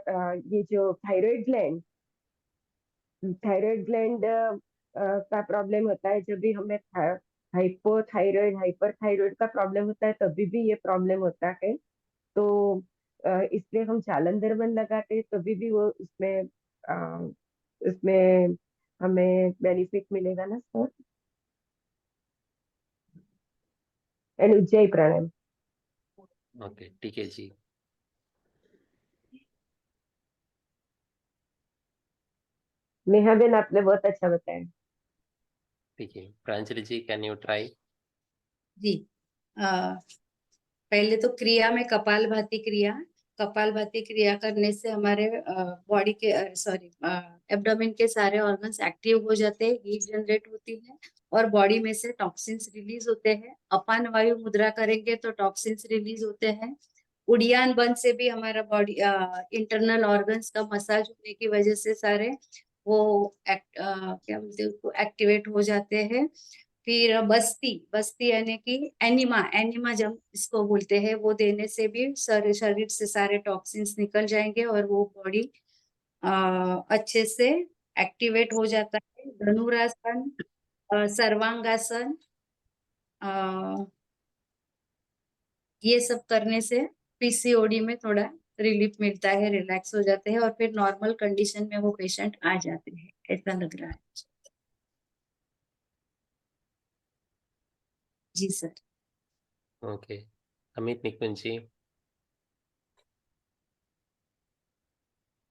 [SPEAKER 2] ये जो thyroid gland का प्रॉब्लम होता है। जब भी हमें हाइपोथायराइड हाइपरथायराइड का प्रॉब्लम होता है तभी भी ये प्रॉब्लम होता है। तो इसलिए हम जालंधर बंद लगाते हैं, तभी भी वो उसमें हमें बेनिफिट मिलेगा ना sir. And Ujjayi pranayama.
[SPEAKER 3] Okay, ठीक है जी।
[SPEAKER 2] नेहा बेन, आपने बहुत अच्छा बताया।
[SPEAKER 3] ठीक है, प्रांजलि जी, कैन यू ट्राई?
[SPEAKER 5] जी, पहले तो क्रिया में कपालभाति क्रिया करने से हमारे बॉडी के एब्डोमेन के सारे ऑर्गन्स एक्टिव हो जाते हैं, हीट जनरेट होती है और बॉडी में से टॉक्सिन्स रिलीज होते हैं। अपान वायु मुद्रा करेंगे तो टॉक्सिन्स रिलीज होते हैं। उड़ियान बंद से भी हमारा बॉडी इंटरनल ऑर्गन्स का मसाज होने की वजह से सारे वो क्या बोलते हैं उसको एक्टिवेट हो जाते हैं। फिर बस्ती यानी कि एनिमा जब इसको बोलते हैं, वो देने से भी शरीर से सारे टॉक्सिन्स निकल जाएंगे और वो बॉडी अच्छे से एक्टिवेट हो जाता है। धनुरासन, सर्वांगासन, ये सब करने से पीसीओडी में थोड़ा रिलीफ मिलता है, रिलैक्स हो जाते हैं और फिर नॉर्मल कंडीशन में वो पेशेंट आ जाते हैं, ऐसा लग रहा है। जी sir.
[SPEAKER 3] Okay, Amit Nikunj ji.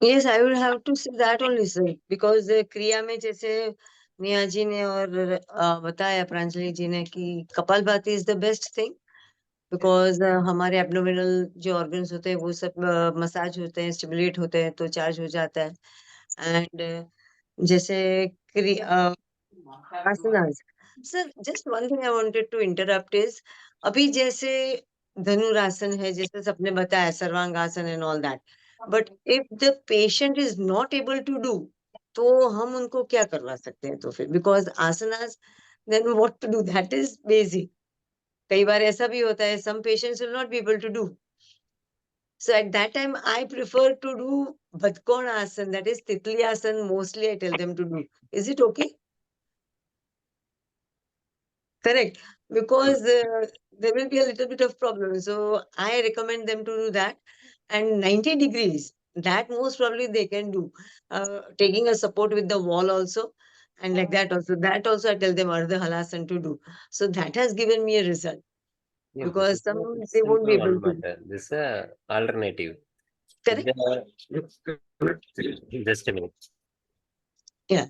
[SPEAKER 6] Yes, I would have to say that only, sir, because क्रिया में जैसे निया जी ने और बताया प्रांजलि जी ने कि kapalbhati is the best thing, because हमारे एब्डोमिनल जो ऑर्गन्स होते हैं वो सब मसाज होते हैं, स्टिमुलेट होते हैं, तो चार्ज हो जाता है। एंड जैसे asanas, sir just one thing I wanted to interrupt is, अभी जैसे धनुरासन है, जैसे सबने बताया Sarvangasana and all that, but if the patient is not able to do, तो हम उनको क्या करवा सकते हैं? तो फिर because asanas, then what to do, that is basic. कई बार ऐसा भी होता है, some patients will not be able to do. So at that time, I prefer to do Vedhakani, that is Titli Asan, mostly I tell them to do. Is it okay? Correct. Because there will be a little bit of problem. So I recommend them to do that. And 90 degrees, that most probably they can do. Taking a support with the wall also. And like that also. That also I tell them Ardha Halasan to do. So that has given me a result.
[SPEAKER 3] Yeah,
[SPEAKER 6] Because
[SPEAKER 3] this is
[SPEAKER 6] some
[SPEAKER 3] a
[SPEAKER 6] they won't be
[SPEAKER 3] simple
[SPEAKER 6] able
[SPEAKER 3] one,
[SPEAKER 6] to.
[SPEAKER 3] but this is a alternative.
[SPEAKER 6] Correct?
[SPEAKER 3] Just a minute.
[SPEAKER 6] Yeah.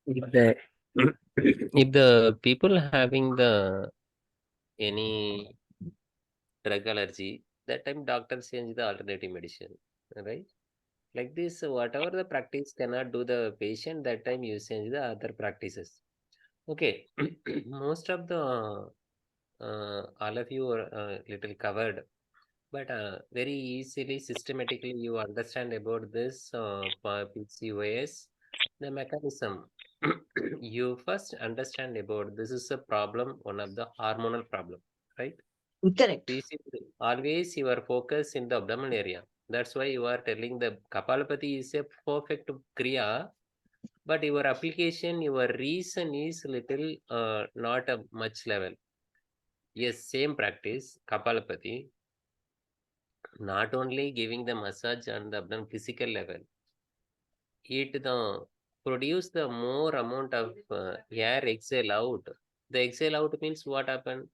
[SPEAKER 3] If the people having the any drug allergy, that time doctors change the alternative medicine, right? Like this, whatever the practice cannot do the patient, that time you change the other practices. Okay, most of the all of you are little covered, but very easily, systematically, you understand about this PCOS, the mechanism. You first understand about this is a problem, one of the hormonal problem, right?
[SPEAKER 6] Correct.
[SPEAKER 3] Always your focus in the abdominal area. That's why you are telling the Kapalapati is a perfect kriya, but your application, your reason is little not a much level. Yes, same practice, Kapalapati, not only giving the massage on the abdomen physical level, it the produce the more amount of air exhale out. The exhale out means what happened?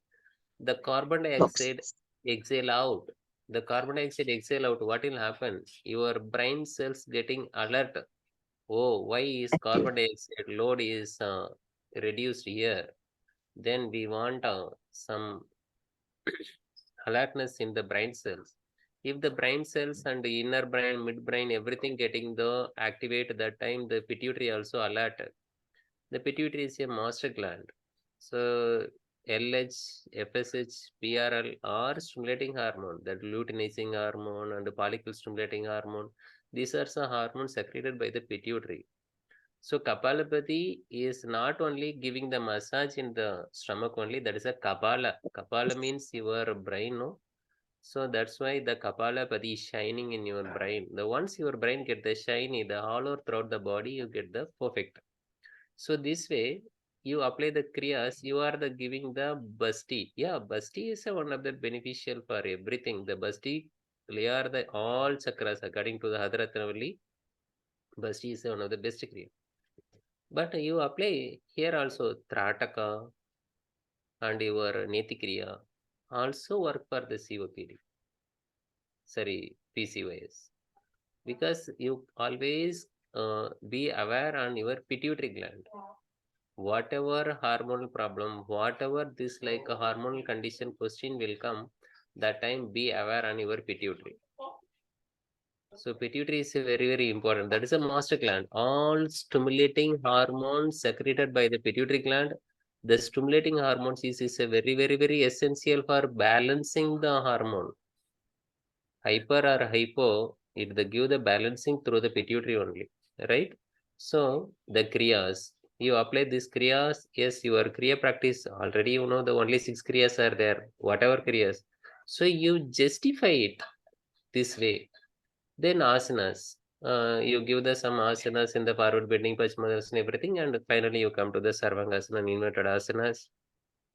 [SPEAKER 3] The carbon dioxide exhale out. The carbon dioxide exhale out. What will happen? Your brain cells getting alert. Oh, why is carbon dioxide load is reduced here? Then we want some alertness in the brain cells. If the brain cells and the inner brain, midbrain, everything getting the activate that time, the pituitary also alert. The pituitary is a master gland. So LH, FSH, PRL are stimulating hormone, that luteinizing hormone and follicle stimulating hormone. These are some hormones secreted by the pituitary. So Kapalabhati is not only giving the massage in the stomach only, that is a Kapala. Kapala means your brain, no? So that's why the Kapalabhati is shining in your brain. The once your brain get the shiny, the hollow throughout the body, you get the perfect. So this way, you apply the kriyas, you are the giving the basti. Yeah, basti is one of the beneficial for everything. The basti clear the all chakras according to the Hadratnavali. Basti is one of the best kriya. But you apply here also Trataka and your Netikriya also work for the COPD. Sorry, PCOS. Because you always be aware on your pituitary gland. Whatever hormonal problem, whatever this like a hormonal condition question will come, that time be aware on your pituitary. So pituitary is very important. That is a master gland. All stimulating hormones secreted by the pituitary gland. The stimulating hormones is a very essential for balancing the hormone. Hyper or hypo, it the give the balancing through the pituitary only, right? So the kriyas, you apply these kriyas. Yes, your kriya practice already, you know, the only 6 kriyas are there, whatever kriyas. So you justify it this way. Then asanas. You give the some asanas in the forward bending, Paschimottanasana, everything, and finally you come to the Sarvangasana and inverted asanas.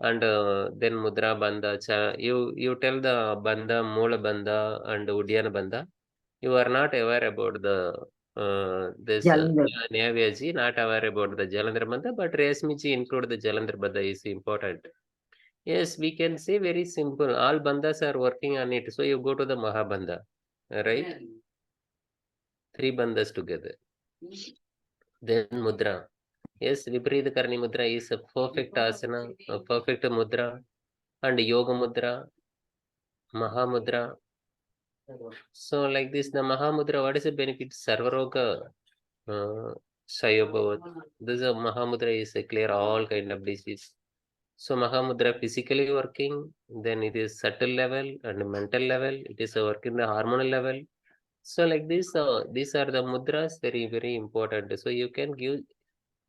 [SPEAKER 3] And then Mudra Bandha. You tell the Bandha, Moola Bandha, and Uddiyana Bandha. You are not aware about the this Nyavyasi, not aware about the Jalandhar Bandha, but Resmiji include the Jalandhar Bandha is important. Yes, we can say very simple. All bandhas are working on it. So you go to the Mahabandha, right? 3 bandhas together. Then Mudra. Yes, Viparithakarani Mudra is a perfect asana, a perfect mudra, and Yoga Mudra, Mahamudra. So like this, the Mahamudra, what is the benefit? Sarvaroga Sayobhavat. This is a Mahamudra is a clear all kind of disease. So Mahamudra physically working, then it is subtle level and mental level. It is working the hormonal level. So like this, these are the mudras very important. So you can give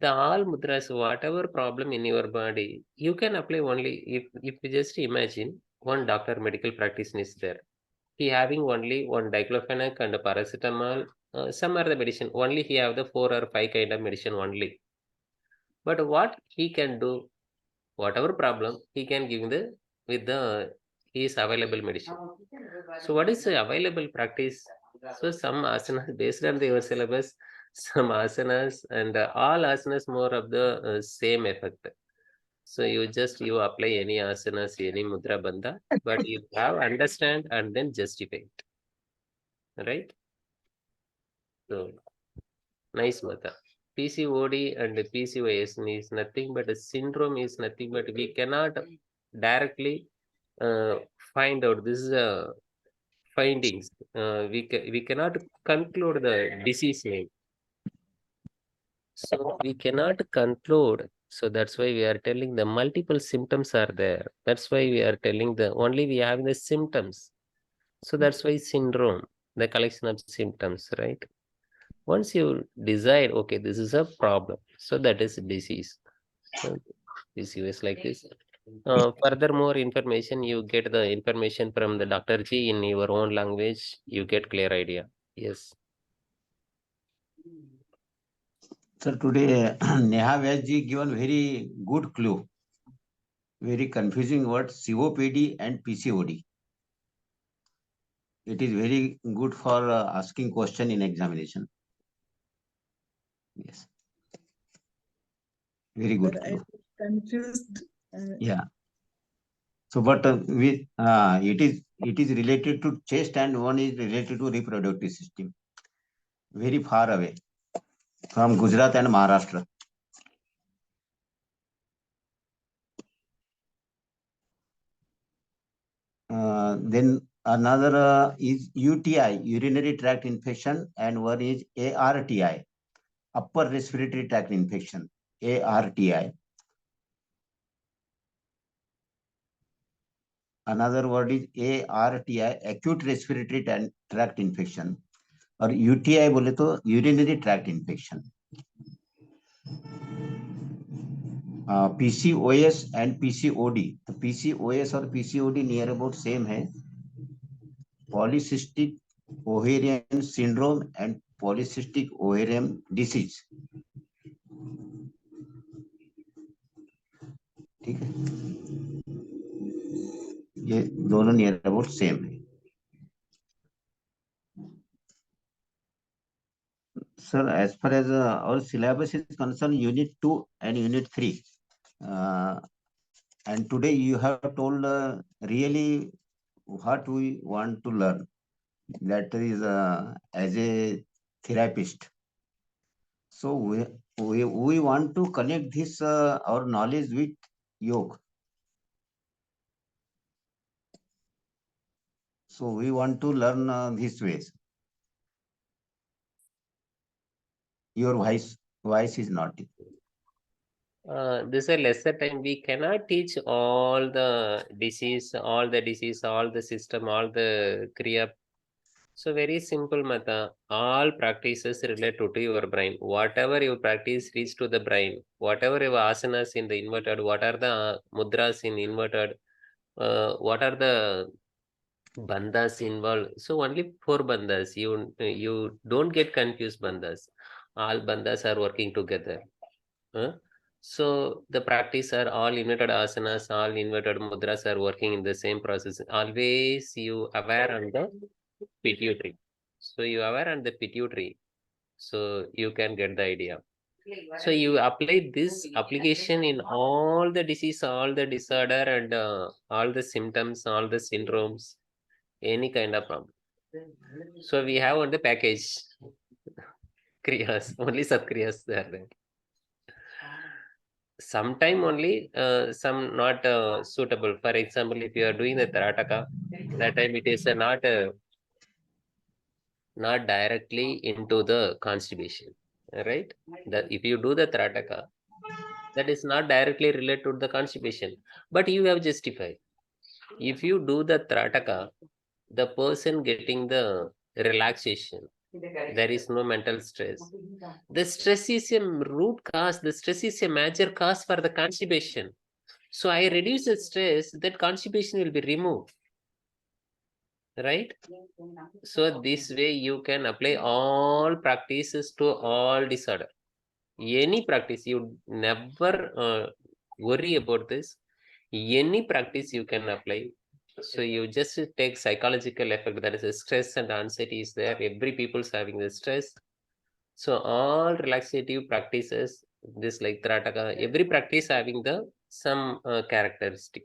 [SPEAKER 3] the all mudras, whatever problem in your body, you can apply only if you just imagine one doctor medical practice is there. He having only one diclofenac and a paracetamol, some are the medicine. Only he have the 4 or 5 kind of medicine only. But what he can do, whatever problem, he can give the with the his available medicine. So what is the available practice? So some asanas based on your syllabus, some asanas and all asanas more of the same effect. So you apply any asanas, any mudra bandha, but you have understand and then justify it. Right? So nice mata. PCOD and PCOS is nothing but a syndrome is nothing but we cannot directly find out. This is a findings. We cannot conclude the disease name. So we cannot conclude. So that's why we are telling the multiple symptoms are there. That's why we are telling the only we have the symptoms. So that's why syndrome, the collection of symptoms, right? Once you decide, okay, this is a problem. So that is disease. So disease is like this. Further more information, you get the information from the Dr. G in your own language. You get clear idea. Yes.
[SPEAKER 1] So today Neha Vyas ji given very good clue. Very confusing word, COPD and PCOD. It is very good for asking question in examination. Yes. Very good.
[SPEAKER 4] Sir, I was confused.
[SPEAKER 1] Yeah. So, but it is related to chest and one is related to reproductive system. Very far away from Gujarat and Maharashtra. Then another is UTI, urinary tract infection, and one is ARTI, upper respiratory tract infection, ARTI. Another word is ARTI, acute respiratory tract infection, और UTI बोले तो urinary tract infection. PCOS and PCOD. तो PCOS और PCOD near about same है. Polycystic ovarian syndrome and polycystic ovarian disease. ठीक है, ये दोनों नियर अबाउट सेम है. Sir, as far as our syllabus is concerned, Unit 2 and Unit 3. And today you have told really what we want to learn. That is as a therapist. So we want to connect this our knowledge with yoga. So we want to learn these ways. Your voice is not.
[SPEAKER 3] This is a lesser time. We cannot teach all the disease, all the system, all the kriya. So very simple method. All practices related to your brain. Whatever you practice reach to the brain. Whatever your asanas in the inverted, what are the mudras in inverted, what are the bandhas involved. So only 4 bandhas. You don't get confused bandhas. All bandhas are working together. So the practice are all inverted asanas, all inverted mudras are working in the same process. Always you aware on the pituitary. So you aware on the pituitary. So you can get the idea. So you apply this application in all the disease, all the disorder, and all the symptoms, all the syndromes, any kind of problem. So we have on the package kriyas, only sub-kriyas are there. Sometime only some not suitable. For example, if you are doing the Tarataka, that time it is not directly into the constipation, right? That if you do the Tarataka, that is not directly related to the constipation, but you have justified. If you do the Tarataka, the person getting the relaxation, there is no mental stress. The stress is a root cause, the stress is a major cause for the constipation. So I reduce the stress, that constipation will be removed, right? So this way you can apply all practices to all disorder. Any practice, you never worry about this. Any practice you can apply. So you just take psychological effect, that is a stress and anxiety is there. Every people's having the stress. So all relaxative practices, this like Tarataka, every practice having the some characteristic.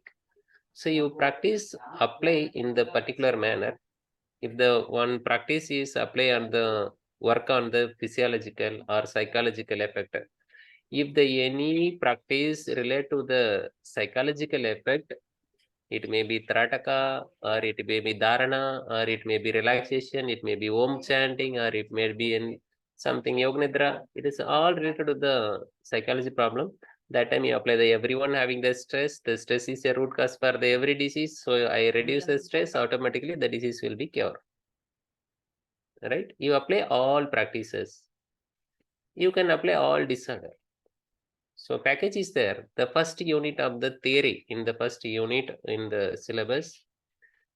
[SPEAKER 3] So you practice, apply in the particular manner. If the one practice is apply on the work on the physiological or psychological effect, if the any practice relate to the psychological effect, it may be Tarataka, or it may be Dharana, or it may be relaxation, it may be Om chanting, or it may be in something Yoga Nidra. It is all related to the psychology problem. That time you apply the everyone having the stress is a root cause for the every disease. So I reduce the stress, automatically the disease will be cured. Right? You apply all practices. You can apply all disorder. So package is there. The first unit of the theory in the first unit in the syllabus.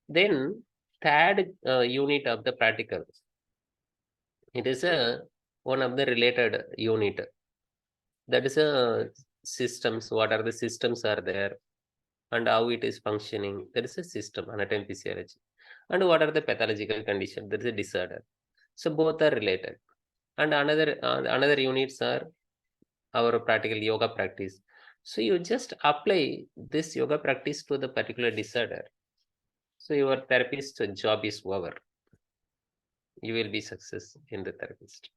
[SPEAKER 3] Then third unit of the practical. It is one of the related unit. That is systems. What are the systems are there, and how it is functioning. There is a system, anatomy, physiology, and what are the pathological conditions. There is a disorder. So both are related. And another units are our practical yoga practice. So you just apply this yoga practice to the particular disorder. So your therapist job is over. You will be success in the therapist.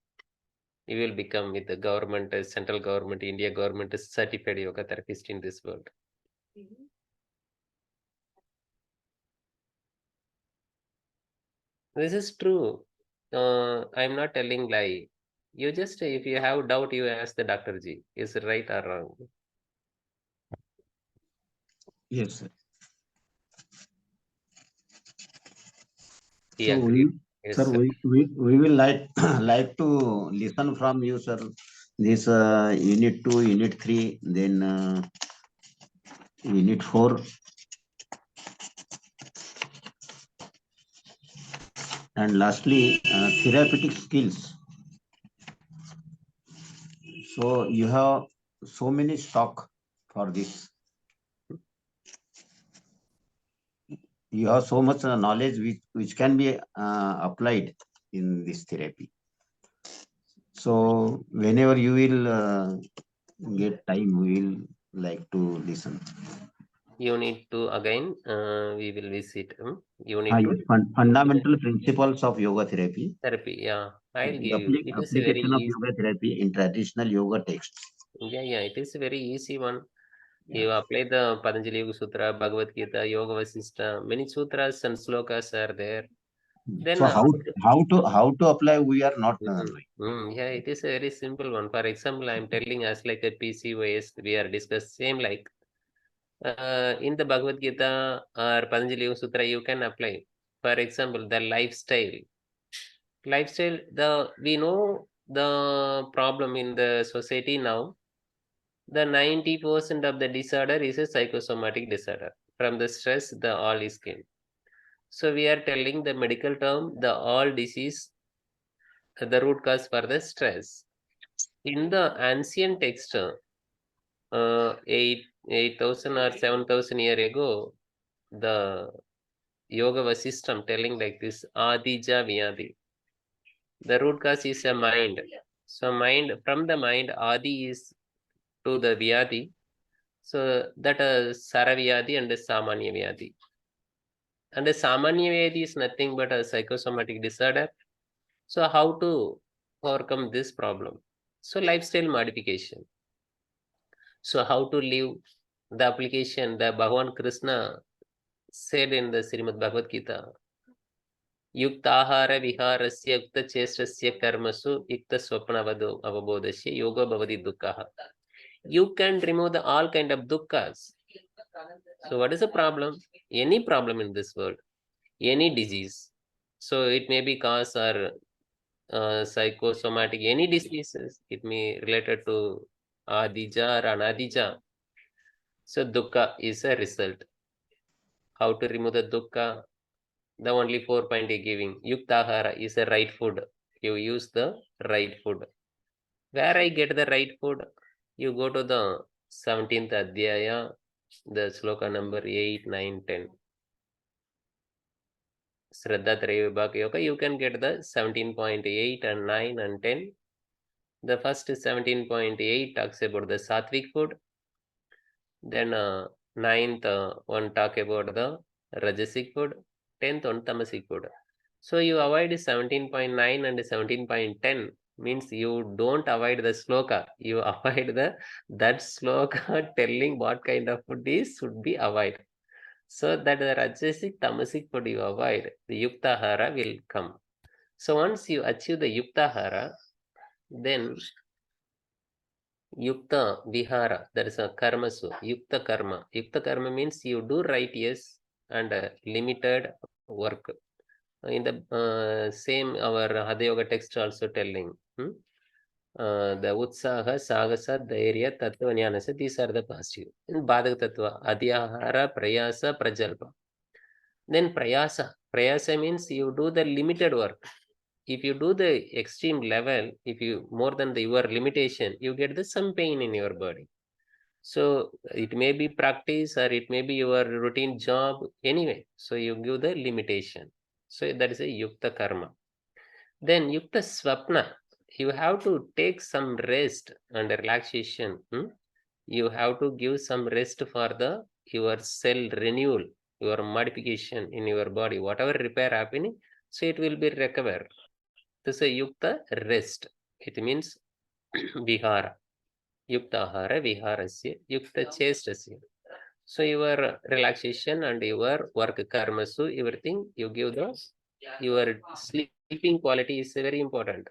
[SPEAKER 3] You will become with the government, central government, India government certified yoga therapist in this world. This is true. I'm not telling lie. You just, if you have doubt, you ask the Dr. G. Is it right or wrong?
[SPEAKER 1] Yes, sir.
[SPEAKER 3] He
[SPEAKER 1] So
[SPEAKER 3] agreed. Yes,
[SPEAKER 1] sir,
[SPEAKER 3] sir.
[SPEAKER 1] we will like to listen from you, sir. This unit 2, unit 3, then unit 4, and lastly therapeutic skills. So you have so many stock for this. You have so much knowledge which can be applied in this therapy. So whenever you will get time, we will like to listen.
[SPEAKER 3] Unit 2 again, we will visit. Unit 2
[SPEAKER 1] Yes, fundamental principles of yoga therapy.
[SPEAKER 3] therapy. Yeah, I'll give
[SPEAKER 1] The
[SPEAKER 3] you. It is a very
[SPEAKER 1] application of
[SPEAKER 3] easy.
[SPEAKER 1] yoga therapy in traditional yoga texts.
[SPEAKER 3] Yeah, it is a very easy one. You apply the Patanjali Yoga Sutra, Bhagavad Gita, Yoga Vasistha. Many sutras and slokas are there. Then
[SPEAKER 1] So how to apply, we are not knowing.
[SPEAKER 3] yeah, it is a very simple one. For example, I'm telling us like a PCOS, we are discussed same like in the Bhagavad Gita or Patanjali Yoga Sutra, you can apply. For example, the lifestyle. Lifestyle, we know the problem in the society now. The 90% of the disorder is a psychosomatic disorder. From the stress, the all is came. So we are telling the medical term, the all disease, the root cause for the stress. In the ancient text, 8,000 or 7,000 years ago, the yoga was system telling like this, Adija Vyadi. The root cause is a mind. So mind, from the mind, Adi is to the Vyadi. So that Saravyadi and Samanya Vyadi. And the Samanya Vyadi is nothing but a psychosomatic disorder. So how to overcome this problem? So lifestyle modification. So how to live the application that Bhagavan Krishna said in the Srimad Bhagavad Gita. Yuktahara viharasya yukta chestasya karmasu yukta swapnavado avabodasya yoga bhavati dukkha. You can remove all kind of dukkhas. So what is the problem? Any problem in this world, any disease. So it may be cause or psychosomatic, any diseases. It may related to adija or anadija. So dukkha is a result. How to remove the dukkha? The only 4 point giving. Yuktahara is a right food. You use the right food. Where I get the right food? You go to the 17th Adhyaya, the sloka number 8, 9, 10. Shraddha Traya Vibhaka Yoga, you can get the 17.8 and 9 and 10. The first 17.8 talks about the sattvic food. Then 9th one talk about the rajasic food. 10th one tamasic food. So you avoid 17.9 and 17.10 means you don't avoid the sloka. You avoid that sloka telling what kind of food is should be avoided. So that the rajasic, tamasic food you avoid, the yuktahara will come. So once you achieve the yuktahara, then yukta vihara, there is a karmasu, yukta karma. Yukta karma means you do right, yes, and limited work. In the same our Hatha Yoga text also telling the utsaha, sagasa, dhairya, tattva, jnanasa, these are the positive. In Bhadaka Tattva, adhyahara, prayasa, prajalpa. Then prayasa means you do the limited work. If you do the extreme level, if you more than your limitation, you get some pain in your body. So it may be practice or it may be your routine job anyway. So you give the limitation. So that is a yukta karma. Then yukta swapna. you have to take some rest and relaxation. You have to give some rest for your cell renewal, your modification in your body, whatever repair happening, so it will be recover. This is a yukta rest. It means vihara. Yukta ahara viharasya, yukta chestasya. So your relaxation and your work karmasu, everything you give your sleeping quality is very important.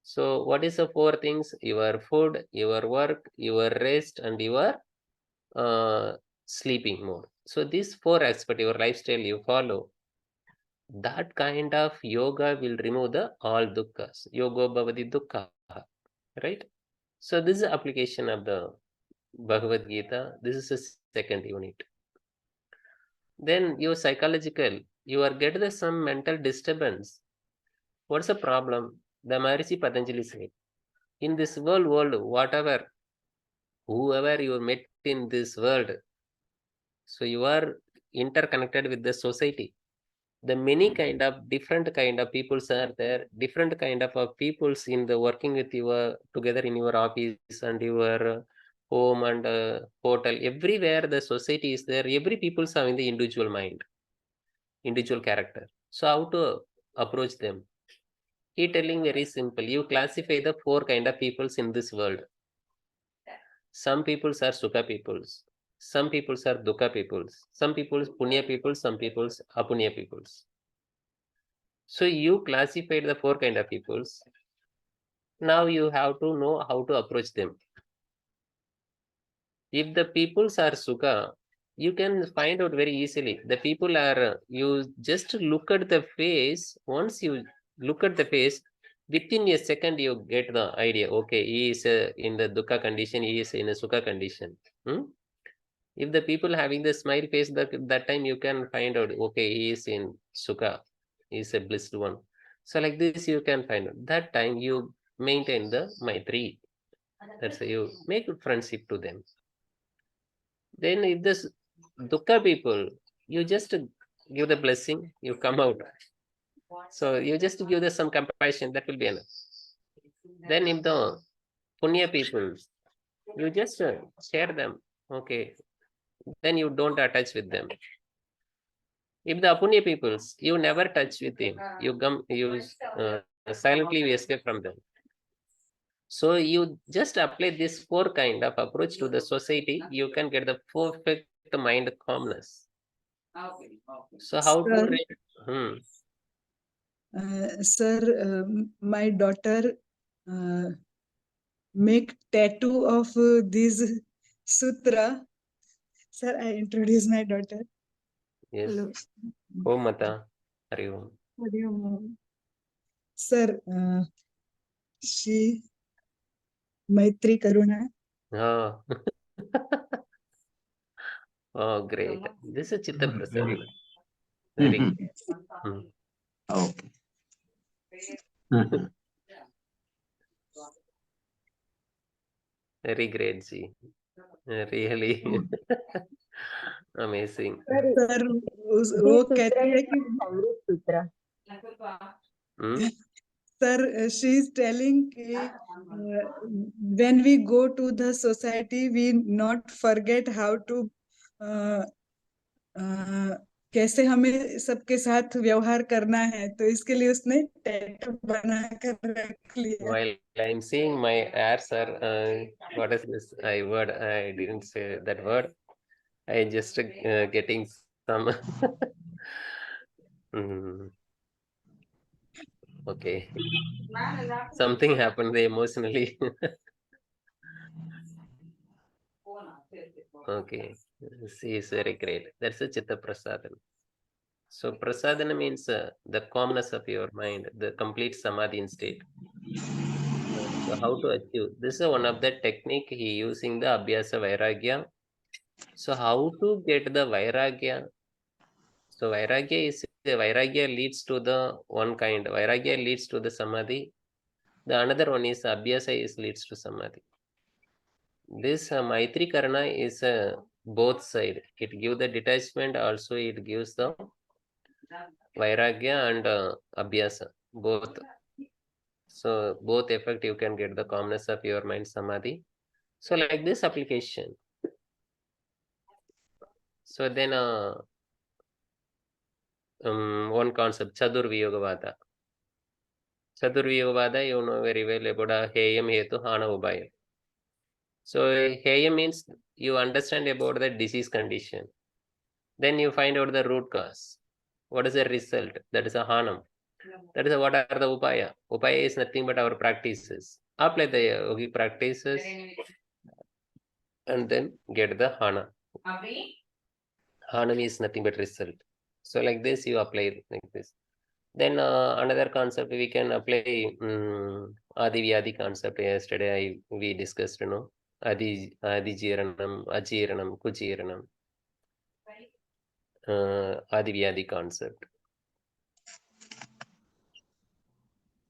[SPEAKER 3] So what is the four things? Your food, your work, your rest, and your sleeping mode. So these four aspects, your lifestyle you follow, that kind of yoga will remove all dukkha. Yoga bhavati dukkha, right? So this is application of the Bhagavad Gita. This is the second unit. Then your psychological, you are getting some mental disturbance. What's the problem? The Maharishi Patanjali said, in this world, whoever you met in this world, so you are interconnected with the society. The many kind of different kind of peoples are there, different kind of peoples in the working with you together in your office and your home and hotel. Everywhere the society is there. Every people's having the individual mind, individual character. So how to approach them? He telling very simple. You classify the four kind of peoples in this world. Some peoples are Sukha peoples. Some peoples are Dukkha peoples. Some peoples Punya peoples. Some peoples Apunya peoples. So you classified the four kind of peoples. Now you have to know how to approach them. If the peoples are Sukha, you can find out very easily. The people are, you just look at the face. Once you look at the face, within a second you get the idea. Okay, he is in the Dukkha condition, he is in a Sukha condition. If the people having the smile face, that time you can find out, okay, he is in Sukha, he is a blissed one. So like this you can find out. That time you maintain the Maitri. That's how you make friendship to them. Then if this Dukkha people, you just give the blessing, you come out. So you just give them some compassion, that will be enough. Then if the Punya people, you just share them, okay. Then you don't attach with them. If the Apunya peoples, you never touch with him. You come, you silently you escape from them. So you just apply this four kind of approach to the society, you can get the perfect mind calmness. So how
[SPEAKER 4] Sir,
[SPEAKER 3] to
[SPEAKER 4] sir, my daughter make tattoo of this sutra. Sir, I introduce my daughter.
[SPEAKER 3] Yes.
[SPEAKER 4] Hello.
[SPEAKER 3] Om Mata. Hari Om.
[SPEAKER 4] Hari Om. Sir, she Maitri Karuna.
[SPEAKER 3] Oh. Oh, great. This is Chitta Prasad. Very good.
[SPEAKER 1] Okay.
[SPEAKER 3] Very great, ji. Really amazing.
[SPEAKER 4] Sir
[SPEAKER 2] ये
[SPEAKER 4] वो
[SPEAKER 2] सूत्र
[SPEAKER 4] कहती है कि
[SPEAKER 2] संगीत सूत्र
[SPEAKER 4] sir, she is telling कि when we go to the society, we not forget how to कैसे हमें सबके साथ व्यवहार करना है, तो इसके लिए उसने टैटू बना कर रख लिया.
[SPEAKER 3] While I'm seeing my ads are, what is this word? I didn't say that word. I just getting some. Okay. Something happened emotionally. Okay. She is very great. That's a Chitta Prasadana. So Prasadana means the calmness of your mind, the complete samadhi in state. So how to achieve? This is one of the technique he using the Abhyasa Vairagya. So how to get the Vairagya? So Vairagya leads to the one kind. Vairagya leads to the Samadhi. The another one is Abhyasa leads to Samadhi. This Maitri Karana is both side. It gives the detachment, also it gives the Vairagya and Abhyasa, both. So both effect, you can get the calmness of your mind, samadhi. So like this application. So then one concept, Chadurviyogavada. Chadurviyogavada, you know very well about Heyam Hetu Hana Ubhaya. So Heyam means you understand about the disease condition. Then you find out the root cause. What is the result? That is a Hanam. That is what are the Upaya. Upaya is nothing but our practices. Apply the yogi practices and then get the Hana. Hanam is nothing but result. So like this, you apply like this. Then another concept we can apply Adi Vyadi concept. Yesterday we discussed, you know, Adi Jiranam, Ajiranam, Kujiranam. Adi Vyadi concept.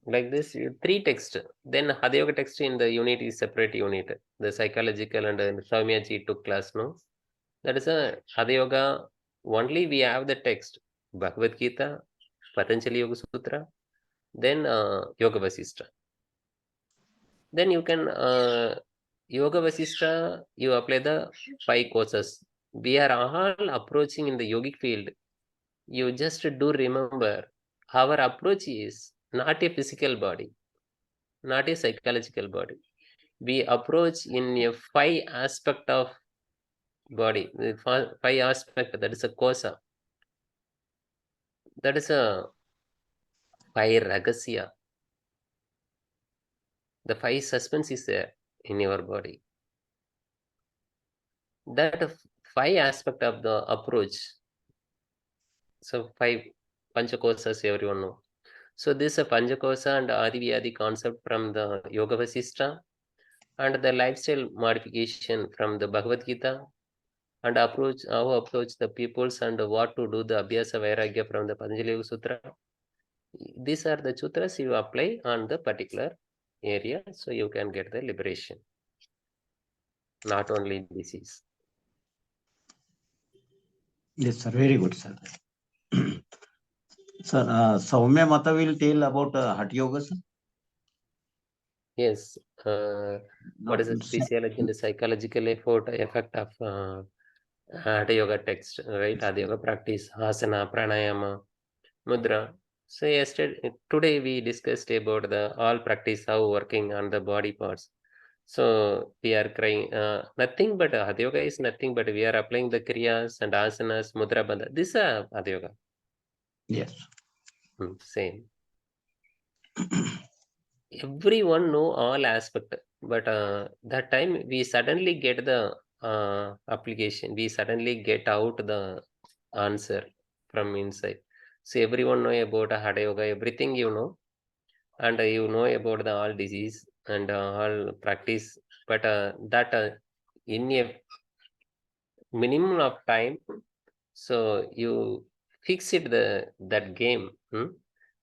[SPEAKER 3] Like this, three texts. Then Hatha Yoga text in the unit is separate unit. The psychological and Soumya ji took class, no? That is a Hatha Yoga. Only we have the text. Bhagavad Gita, Patanjali Yoga Sutra, then Yoga Vasishtha. Then you can Yoga Vasishtha, you apply the 5 courses. We are all approaching in the yogic field. You just do remember, our approach is not a physical body, not a psychological body. We approach in a 5 aspect of body, the 5 aspect, that is a kosa. That is a 5 ragasya. The 5 suspense is there in your body. That 5 aspect of the approach. So 5 panchakosas, everyone know. So this is a panchakosa and Adivyadi concept from the Yoga Vasishtha, and the lifestyle modification from the Bhagavad Gita, and approach, how approach the peoples and what to do the Abhyasa Vairagya from the Patanjali Yoga Sutra. These are the sutras you apply on the particular area, so you can get the liberation, not only disease.
[SPEAKER 1] Yes, sir. Very good, sir. Sir, Soumya Mata will tell about Hatha Yoga, sir.
[SPEAKER 3] Yes. What is the physiology and the psychological effect of Hatha Yoga text, right? Hatha Yoga practice, asana, pranayama, mudra. So today we discussed about the all practice, how working on the body parts. So we are crying nothing but Hatha Yoga is nothing but we are applying the kriyas and asanas, mudra, bandha. This is Hatha Yoga.
[SPEAKER 1] Yes.
[SPEAKER 3] Same. Everyone know all aspect, but that time we suddenly get the application. We suddenly get out the answer from inside. So everyone know about Hatha Yoga, everything you know, and you know about the all disease and all practice, but that in a minimum of time, so you fix it that game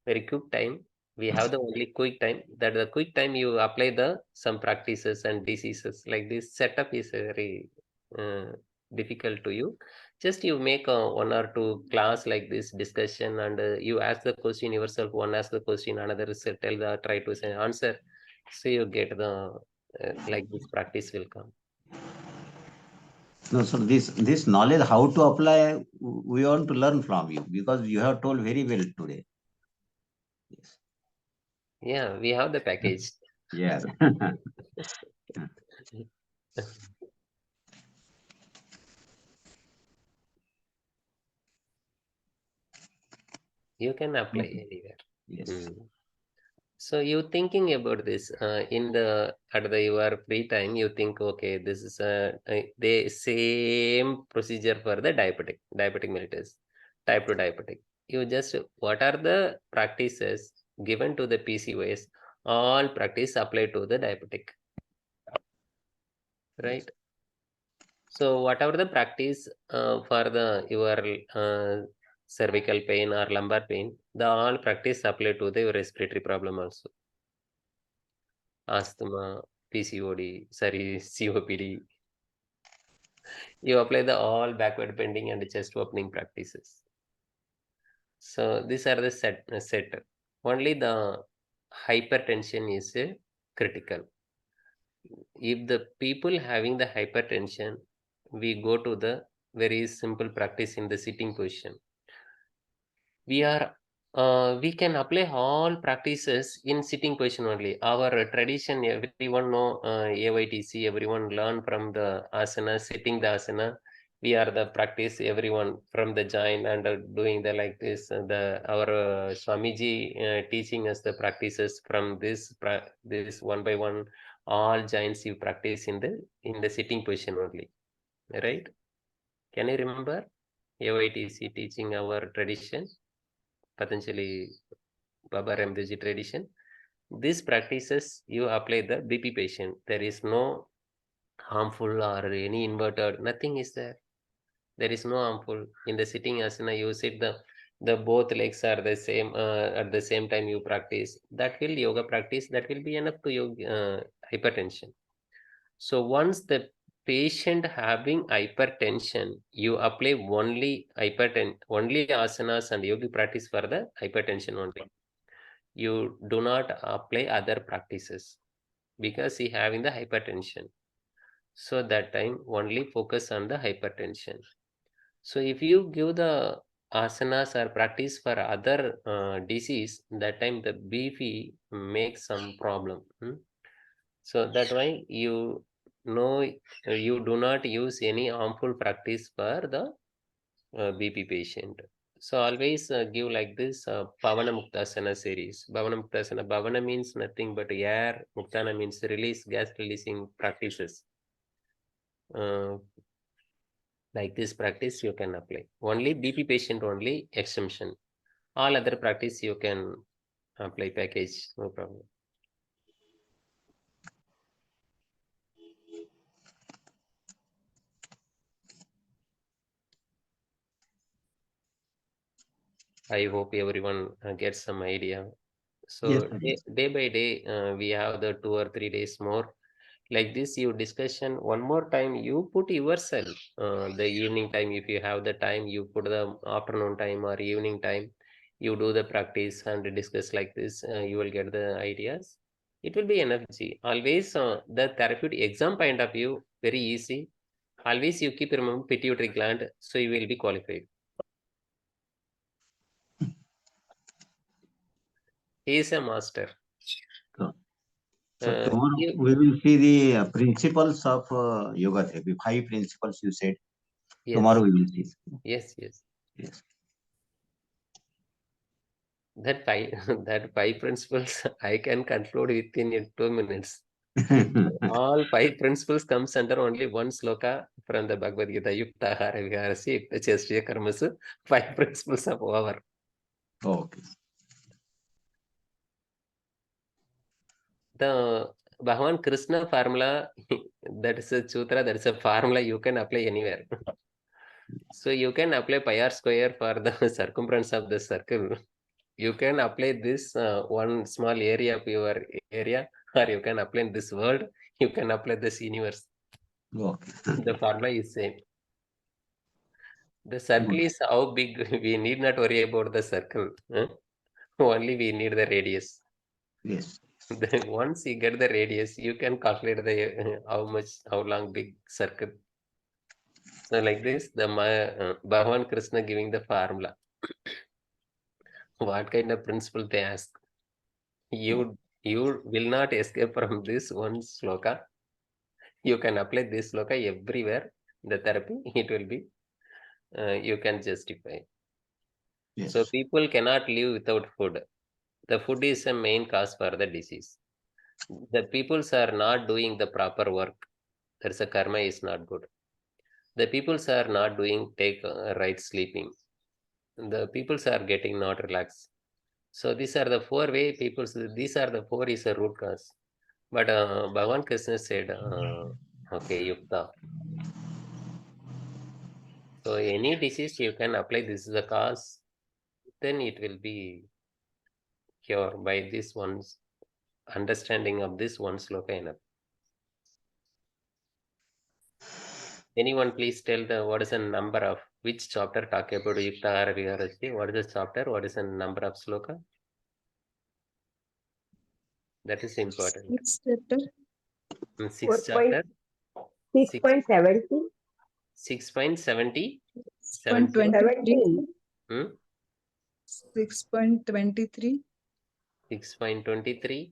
[SPEAKER 3] very quick time. We have the only quick time, that the quick time you apply the some practices and diseases. Like this setup is very difficult to you. Just you make 1 or 2 class like this discussion, and you ask the question yourself, one ask the question, another tell the try to say answer, so you get the like this practice will come.
[SPEAKER 1] No, so this knowledge how to apply, we want to learn from you, because you have told very well today. Yes.
[SPEAKER 3] Yeah, we have the package.
[SPEAKER 1] Yes.
[SPEAKER 3] You can apply anywhere.
[SPEAKER 1] Yes.
[SPEAKER 3] So you thinking about this in the at the your free time, you think, okay, this is the same procedure for the diabetic mellitus, type 2 diabetic. You just, what are the practices given to the PCOS? All practice apply to the diabetic, right? So whatever the practice for the your cervical pain or lumbar pain, the all practice apply to the respiratory problem also. Asthma, PCOD, COPD. You apply the all backward bending and chest opening practices. So these are the set. Only the hypertension is critical. If the people having the hypertension, we go to the very simple practice in the sitting position. We can apply all practices in sitting position only. Our tradition, everyone know AYTC, everyone learn from the asana, sitting the asana. We are the practice, everyone from the join and doing the like this. Our Swamiji teaching us the practices from this one by one. All giants you practice in the sitting position only, right? Can you remember AYTC teaching our tradition? Patanjali Baba Ramdevji tradition. These practices you apply the BP patient. There is no harmful or any inverted, nothing is there. There is no harmful. In the sitting asana, you sit the both legs are the same at the same time you practice. That will yoga practice, that will be enough to yoga, hypertension. So once the patient having hypertension, you apply only asanas and yoga practice for the hypertension only. You do not apply other practices because he having the hypertension. So that time only focus on the hypertension. So if you give the asanas or practice for other disease, that time the BP makes some problem. So that why you know you do not use any harmful practice for the BP patient. So always give like this Pavana Muktasana series. Pavana Muktasana. Pavana means nothing but air. Muktana means release, gas releasing practices. Like this practice you can apply. Only BP patient only exemption. All other practice you can apply package, no problem. I hope everyone gets some idea. So
[SPEAKER 1] Yes,
[SPEAKER 3] day by day, we have the 2 or 3 days more. Like this, you discussion one more time. You put yourself the evening time. If you have the time, you put the afternoon time or evening time. You do the practice and discuss like this. You will get the ideas. It will be energy. Always the therapeutic exam point of view, very easy. Always you keep remember pituitary gland, so you will be qualified. He is a master.
[SPEAKER 1] So tomorrow we will see the principles of yoga therapy. 5 principles you said.
[SPEAKER 3] Yes.
[SPEAKER 1] Tomorrow we will see.
[SPEAKER 3] Yes.
[SPEAKER 1] Yes.
[SPEAKER 3] That five principles I can conclude within 2 minutes. All 5 principles comes under only one sloka from the Bhagavad Gita. Yukta Ahara Viharasya Yukta Cheshya Karmasu. 5 principles of over.
[SPEAKER 1] Okay.
[SPEAKER 3] The Bhagavan Krishna formula, that is a sutra, that is a formula you can apply anywhere. So you can apply pi r square for the circumference of the circle. You can apply this one small area of your area, or you can apply in this world, you can apply this universe.
[SPEAKER 1] Okay.
[SPEAKER 3] The formula is same. The circle is how big, we need not worry about the circle. Only we need the radius.
[SPEAKER 1] Yes.
[SPEAKER 3] Then once you get the radius, you can calculate the how long big circle. So like this, the Bhagavan Krishna giving the formula. What kind of principle they ask? You will not escape from this one sloka. You can apply this sloka everywhere. The therapy, it will be, you can justify.
[SPEAKER 1] Yes.
[SPEAKER 3] So people cannot live without food. The food is a main cause for the disease. The peoples are not doing the proper work. There's a karma is not good. The peoples are not doing right sleeping. The peoples are getting not relaxed. So these are the 4 way peoples. These are the 4 is a root cause. But Bhagavan Krishna said, okay, Yukta. So any disease you can apply, this is the cause, then it will be cured by this one's understanding of this one sloka enough. Anyone please tell what is the number of which chapter talk about Yukta Ahara Viharasya? What is the chapter? What is the number of sloka? That is important.
[SPEAKER 4] Which chapter?
[SPEAKER 3] Sixth chapter.
[SPEAKER 2] 6.70.
[SPEAKER 3] 6.70.
[SPEAKER 4] 6.23.
[SPEAKER 3] 6.23.
[SPEAKER 4] 6.23.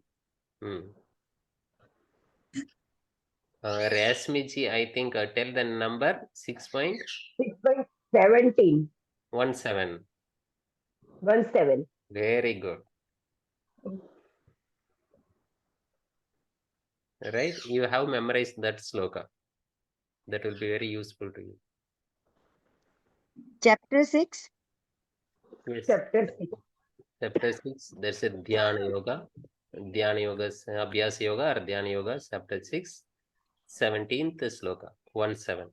[SPEAKER 3] Rasmiji, I think tell the number
[SPEAKER 2] 6.17.
[SPEAKER 3] 6.17.
[SPEAKER 2] 17.
[SPEAKER 3] Very good. Right? You have memorized that sloka. That will be very useful to you.
[SPEAKER 6] Chapter 6.
[SPEAKER 3] Yes.
[SPEAKER 2] Chapter 6.
[SPEAKER 3] Chapter 6. There's a Dhyana Yoga. Dhyana Yoga, Abhyas Yoga or Dhyana Yoga. Chapter 6. 17th sloka. 17.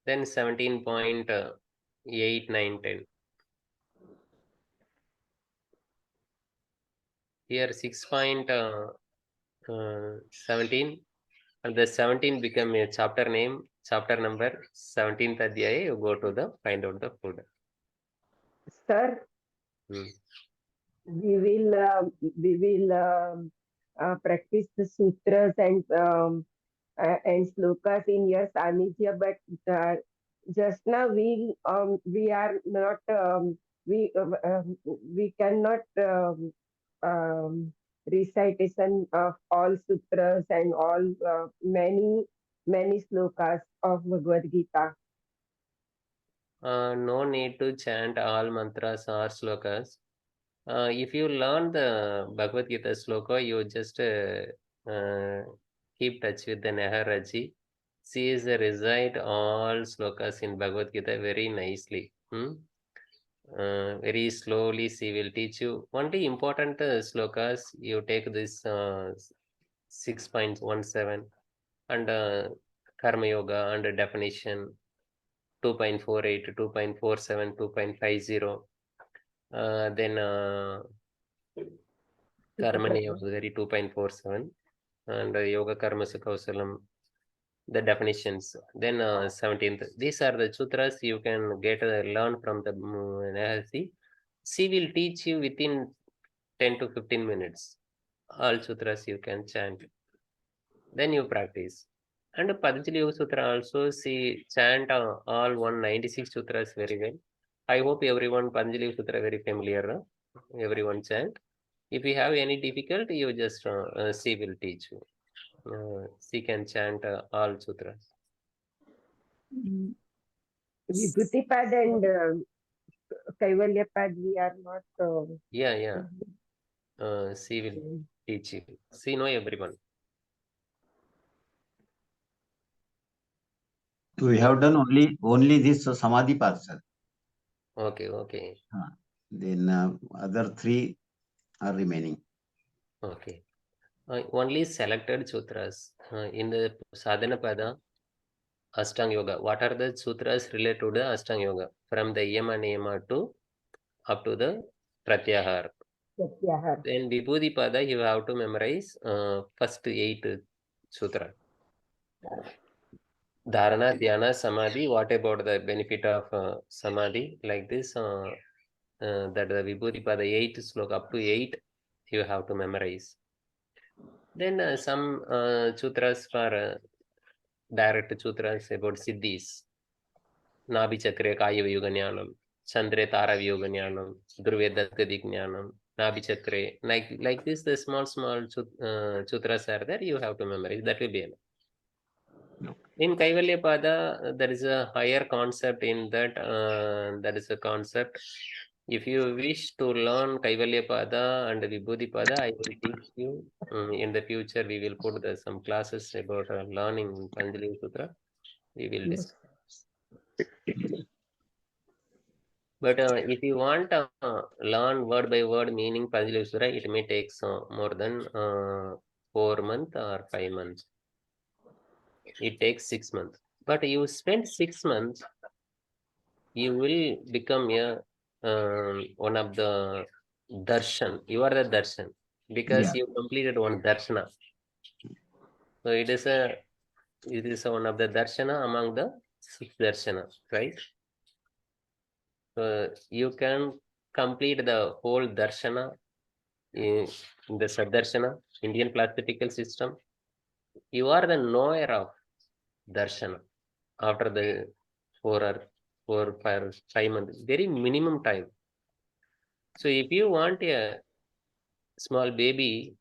[SPEAKER 3] Then 17.8, 9, 10. Here 6.17 and the 17 become a chapter name, chapter number 17th adhyaya. You go to the find out the food.
[SPEAKER 2] Sir, we will practice the sutras and slokas in your sanidhya, but just now we are not we cannot recitation of all sutras and all many slokas of Bhagavad Gita.
[SPEAKER 3] No need to chant all mantras or slokas. If you learn the Bhagavad Gita sloka, you just keep touch with the Neharaji. She is recite all slokas in Bhagavad Gita very nicely. Very slowly she will teach you. Only important slokas, you take this 6.17 and Karma Yoga and definition 2.48, 2.47, 2.50. Then Karmani Yoga 2.47 and Yoga Karma Kausalam, the definitions. Then 17th. These are the sutras you can get learn from the Nehasi. She will teach you within 10 to 15 minutes. All sutras you can chant. Then you practice. And Patanjali Yoga Sutra also, she chant all 196 sutras very well. I hope everyone Patanjali Yoga Sutra very familiar. Everyone chant. If you have any difficulty, you just she will teach you. She can chant all sutras.
[SPEAKER 2] Vibhutipad and Kaivalyapad, we are not.
[SPEAKER 3] Yeah. She will teach you. She know everyone.
[SPEAKER 1] We have done only this Samadhi path, sir.
[SPEAKER 3] Okay.
[SPEAKER 1] Then other 3 are remaining.
[SPEAKER 3] Okay. Only selected sutras in the Sadhana Pada, Ashtanga Yoga. What are the sutras related to the Ashtanga Yoga? From the Yama Niyama to up to the Pratyahar. Then Vibhuti Pada, you have to memorize first 8 sutra. Dharana, Dhyana, Samadhi. What about the benefit of Samadhi? Like this, that the Vibhuti Pada 8 sloka up to 8, you have to memorize. Then some sutras for direct sutras about Siddhis. Nabhi Chakre Kaya Vyuga Jnanam, Chandre Tara Vyuga Jnanam, Dhruve Dattadi Jnanam, Nabhi Chakre. Like this, the small sutras are there, you have to memorize. That will be enough. In Kaivalya Pada, there is a higher concept in that. That is a concept. If you wish to learn Kaivalya Pada and Vibhuti Pada, I will teach you. In the future, we will put some classes about learning Patanjali Sutra. We will discuss. But if you want to learn word by word meaning Patanjali Sutra, it may take more than 4 months or 5 months. It takes 6 months. But you spend 6 months, you will become one of the darshan. You are the darshan because you completed one darshana. So it is one of the darshana among the 6 darshana, right? You can complete the whole darshana in the Sadarshana, Indian classical system. You are the knower of darshana after the 5 months, very minimum time. So if you want a small baby,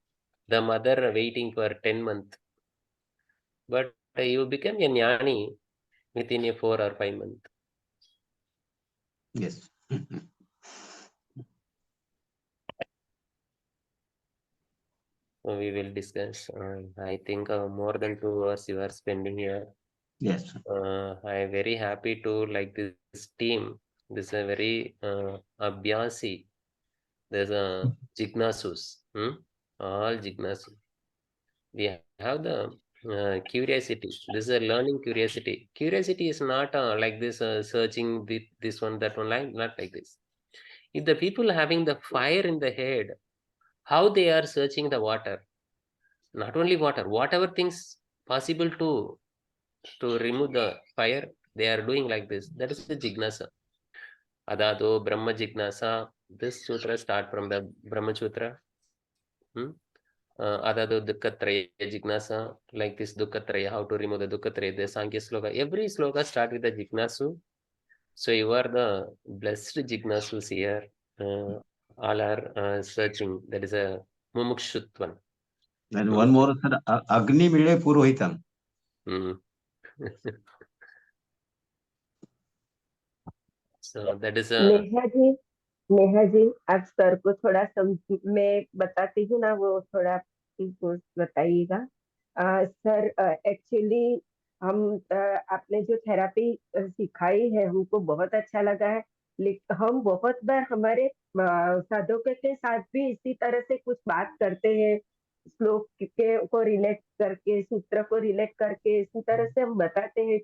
[SPEAKER 3] the mother waiting for 10 months, but you become a jnani within a 4 or 5 months.
[SPEAKER 1] Yes.
[SPEAKER 3] So we will discuss. I think more than 2 hours you are spending here.
[SPEAKER 1] Yes.
[SPEAKER 3] I am very happy to like this team. This is a very abhyasi. There's a jignasus. All jignasus. We have the curiosity. This is a learning curiosity. Curiosity is not like this searching this one, that one, like not like this. If the people having the fire in the head, how they are searching the water, not only water, whatever things possible to remove the fire, they are doing like this. That is the jignasa. Adado Brahma Jignasa. This sutra start from the Brahma Sutra. Adado Dukkatraya Jignasa, like this Dukkatraya, how to remove the Dukkatraya, the Sankhya sloka. Every sloka start with the Jignasu. So you are the blessed Jignasus here. All are searching. That is a Mumukshutvan.
[SPEAKER 1] And one more, sir, Agni Mile Purohitam.
[SPEAKER 3] So that is a
[SPEAKER 2] Neha ji आप sir को थोड़ा मैं बताती हूँ ना, वो थोड़ा बताइएगा। सर एक्चुअली हम आपने जो थेरेपी सिखाई है हमको बहुत अच्छा लगा है, लेकिन हम बहुत बार हमारे साधकों के साथ भी इसी तरह से कुछ बात करते हैं, श्लोक के को रिलेट करके, सूत्र को रिलेट करके इसी तरह से हम बताते हैं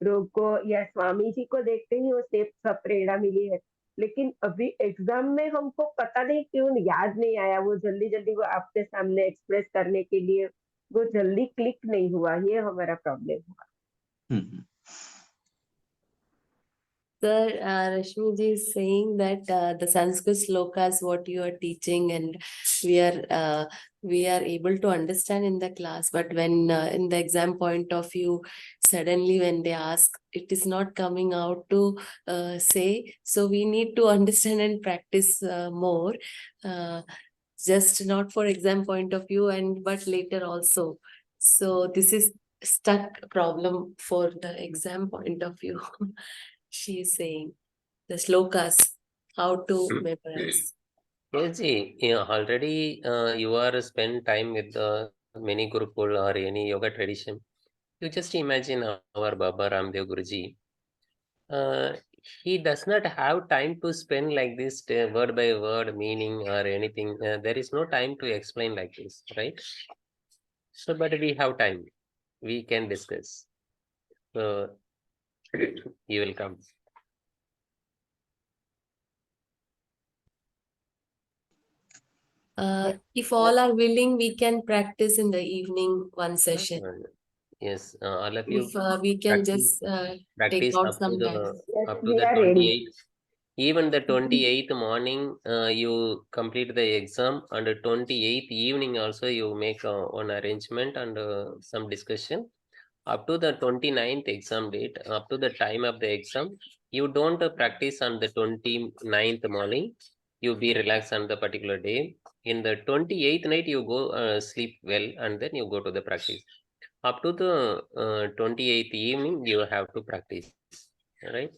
[SPEAKER 2] लोग को, या स्वामी जी को देखते ही वो सब प्रेरणा मिली है। लेकिन अभी एग्जाम में हमको पता नहीं क्यों याद नहीं आया, वो जल्दी जल्दी वो आपके सामने एक्सप्रेस करने के लिए वो जल्दी क्लिक नहीं हुआ, ये हमारा प्रॉब्लम हुआ।
[SPEAKER 7] Sir, Rashmi ji is saying that the Sanskrit slokas what you are teaching, and we are able to understand in the class, but when in the exam point of view, suddenly when they ask, it is not coming out to say. So we need to understand and practice more, just not for exam point of view, and but later also. So this is stuck problem for the exam point of view. She is saying the slokas, how to memorize.
[SPEAKER 3] Yes, see, already you are spend time with many Gurukul or any yoga tradition. You just imagine our Baba Ramdev Guruji. He does not have time to spend like this word by word meaning or anything. There is no time to explain like this, right? So, but we have time. We can discuss. So, you will come.
[SPEAKER 7] If all are willing, we can practice in the evening one session.
[SPEAKER 3] Yes, all of you.
[SPEAKER 7] If we can
[SPEAKER 3] practice,
[SPEAKER 7] just
[SPEAKER 3] practice
[SPEAKER 7] take out
[SPEAKER 3] up to
[SPEAKER 7] some
[SPEAKER 3] the
[SPEAKER 7] time.
[SPEAKER 2] Yes,
[SPEAKER 3] up to
[SPEAKER 2] we
[SPEAKER 3] the
[SPEAKER 2] are ready.
[SPEAKER 3] 28th. Even the 28th morning, you complete the exam, and the 28th evening also you make one arrangement and some discussion. Up to the 29th exam date, up to the time of the exam, you don't practice on the 29th morning. You be relaxed on the particular day. In the 28th night, you go sleep well, and then you go to the practice. Up to the 28th evening, you have to practice, right?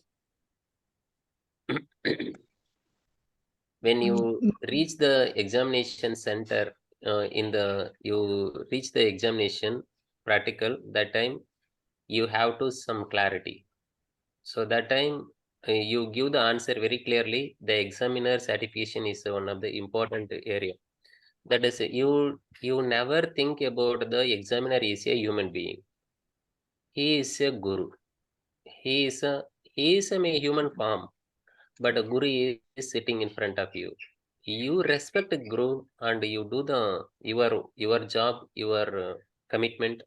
[SPEAKER 3] When you reach the examination center, you reach the examination practical, that time you have to some clarity. So that time you give the answer very clearly. The examiner certification is one of the important area. That is, you never think about the examiner is a human being. He is a guru. He is a human form, but a guru is sitting in front of you. You respect the guru and you do your job, your commitment.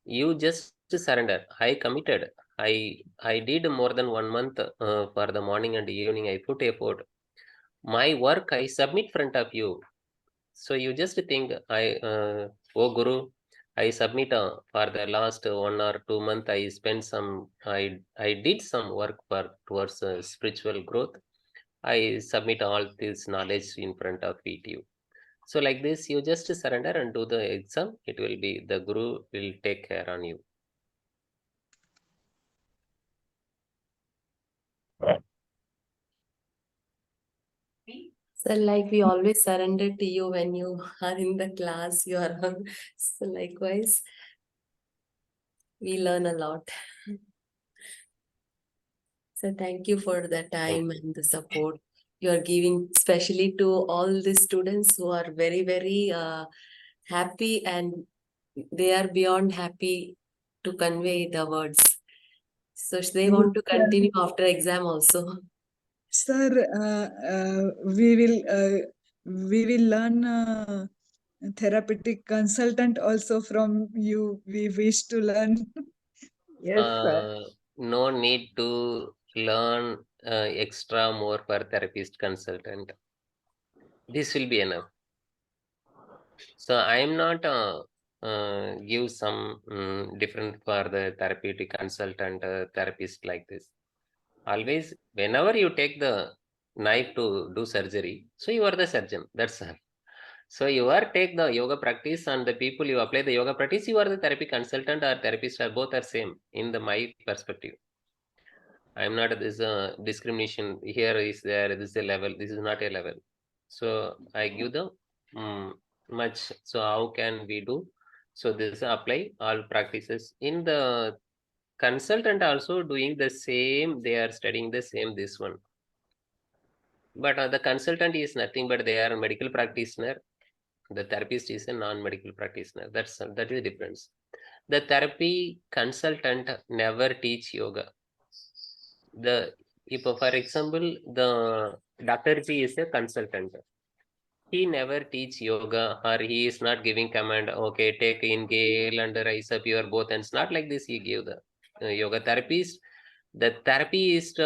[SPEAKER 3] You just surrender. I committed. I did more than 1 month for the morning and evening. I put effort. My work I submit front of you. So you just think oh Guru, I submit for the last 1 or 2 months. I spent some. I did some work for towards spiritual growth. I submit all this knowledge in front of you. So like this, you just surrender and do the exam. It will be the Guru will take care on you.
[SPEAKER 7] So like we always surrender to you when you are in the class, you are on. So likewise, we learn a lot. So thank you for the time and the support you are giving, especially to all the students who are very, very happy, and they are beyond happy to convey the words. So they want to continue after exam also.
[SPEAKER 4] Sir, we will learn therapeutic consultant also from you. We wish to learn.
[SPEAKER 2] Yes, sir.
[SPEAKER 3] No need to learn extra more for therapist consultant. This will be enough. So I am not give some different for the therapeutic consultant therapist like this. Always, whenever you take the knife to do surgery, so you are the surgeon. That's all. So you are take the yoga practice and the people you apply the yoga practice, you are the therapy consultant or therapist, or both are same in the my perspective. I am not this discrimination. Here is there. This is a level. This is not a level. So I give the much. So how can we do? So this apply all practices in the consultant also doing the same. They are studying the same this one. But the consultant is nothing but they are a medical practitioner. The therapist is a non-medical practitioner. That is the difference. The therapy consultant never teach yoga. If for example, the Dr. P is a consultant. He never teach yoga, or he is not giving command, okay, take inhale and rise up your both hands. Not like this he give the yoga therapist. The therapist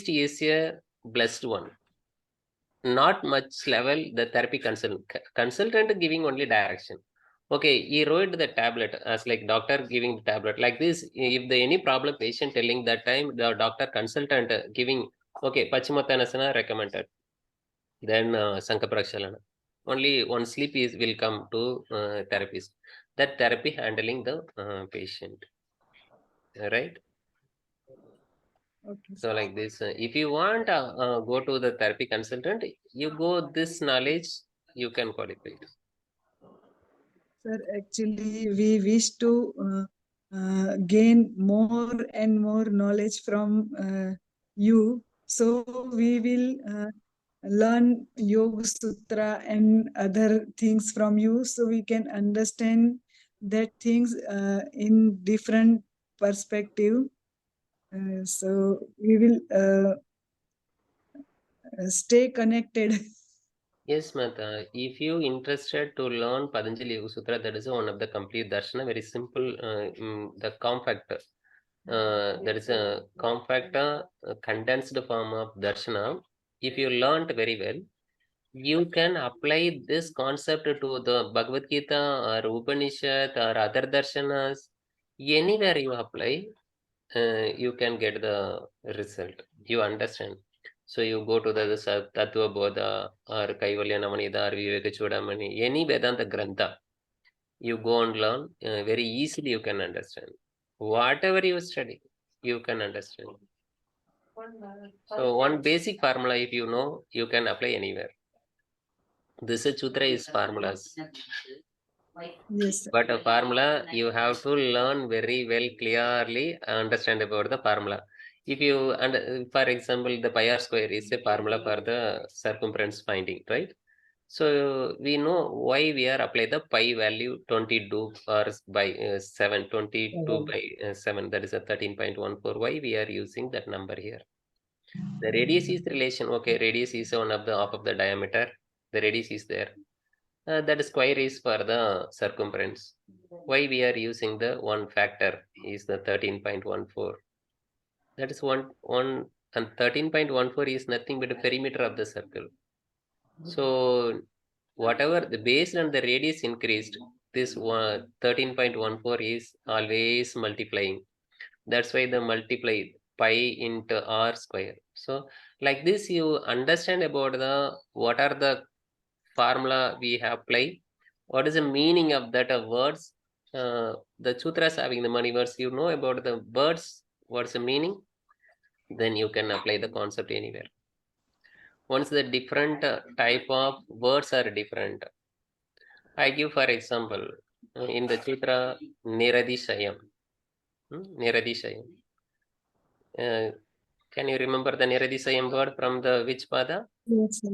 [SPEAKER 3] is a blessed one. Not much level, the therapy consultant giving only direction. Okay, he wrote the tablet as like doctor giving the tablet like this. If the any problem patient telling that time, the doctor consultant giving, okay, Pachimottanasana recommended. Then Sankaprakshalana. Only one sleep will come to therapist. That therapy handling the patient. Right?
[SPEAKER 4] Okay.
[SPEAKER 3] So like this, if you want go to the therapy consultant, you go this knowledge, you can qualify.
[SPEAKER 4] Sir, actually, we wish to gain more and more knowledge from you. So we will learn Yoga Sutra and other things from you, so we can understand that things in different perspective. So we will stay connected.
[SPEAKER 3] Yes, Mata. If you interested to learn Patanjali Yoga Sutra, that is one of the complete darshana. Very simple. The compact. That is a compact, condensed form of darshana. If you learned very well, you can apply this concept to the Bhagavad Gita or Upanishad or other darshanas. Anywhere you apply, you can get the result. You understand. So you go to the Tattva Bodha or Kaivalya Namanida or Viveka Chudamani, any Vedanta Grantha, you go and learn, very easily you can understand. Whatever you study, you can understand. So one basic formula, if you know, you can apply anywhere. This is Sutra is formulas.
[SPEAKER 4] Yes, sir.
[SPEAKER 3] But a formula, you have to learn very well, clearly understand about the formula. If you, and for example, the pi r square is a formula for the circumference finding, right? So we know why we are apply the pi value 22 or by 7, 22 by 7, that is a 13.14. Why we are using that number here? The radius is relation. Okay, radius is one of the half of the diameter. The radius is there. That square is for the circumference. Why we are using the one factor is the 13.14. That is one and 13.14 is nothing but the perimeter of the circle. So whatever the base and the radius increased, this 13.14 is always multiplying. That's why the multiply pi into r square. So like this, you understand about the what are the formula we have applied, what is the meaning of that words. The sutras having the many words, you know about the words, what's the meaning, then you can apply the concept anywhere. Once the different type of words are different, I give for example in the sutra Niradishayam. Niradishayam. Can you remember the Niradishayam word from the which pada?
[SPEAKER 4] Yes, sir.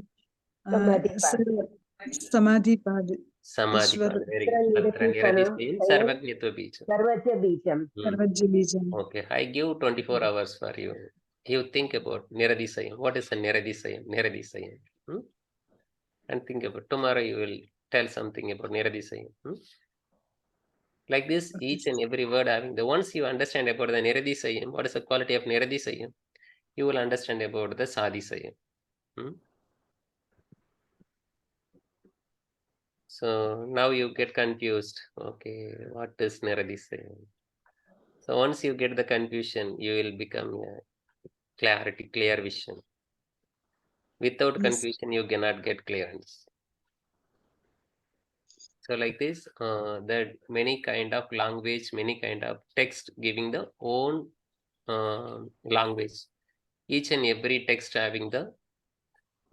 [SPEAKER 2] Samadhi
[SPEAKER 4] Sir,
[SPEAKER 2] pada.
[SPEAKER 4] Samadhi pad.
[SPEAKER 3] Samadhi
[SPEAKER 4] Ishwar
[SPEAKER 3] pada. Very good. Tatra Niradishayam Sarvajñatva Bijam.
[SPEAKER 2] Sarvajya Bijam.
[SPEAKER 4] Sarvajya Bijam.
[SPEAKER 3] Okay, I give 24 hours for you. You think about Niradishayam. What is a Niradishayam? Niradishayam. And think about tomorrow you will tell something about Niradishayam. Like this, each and every word having the once you understand about the Niradishayam, what is the quality of Niradishayam, you will understand about the Sadhisayam. So now you get confused. Okay, what is Niradishayam? So once you get the confusion, you will become clarity, clear vision. Without confusion, you cannot get clearance. So like this, that many kind of language, many kind of text giving the own language. Each and every text having the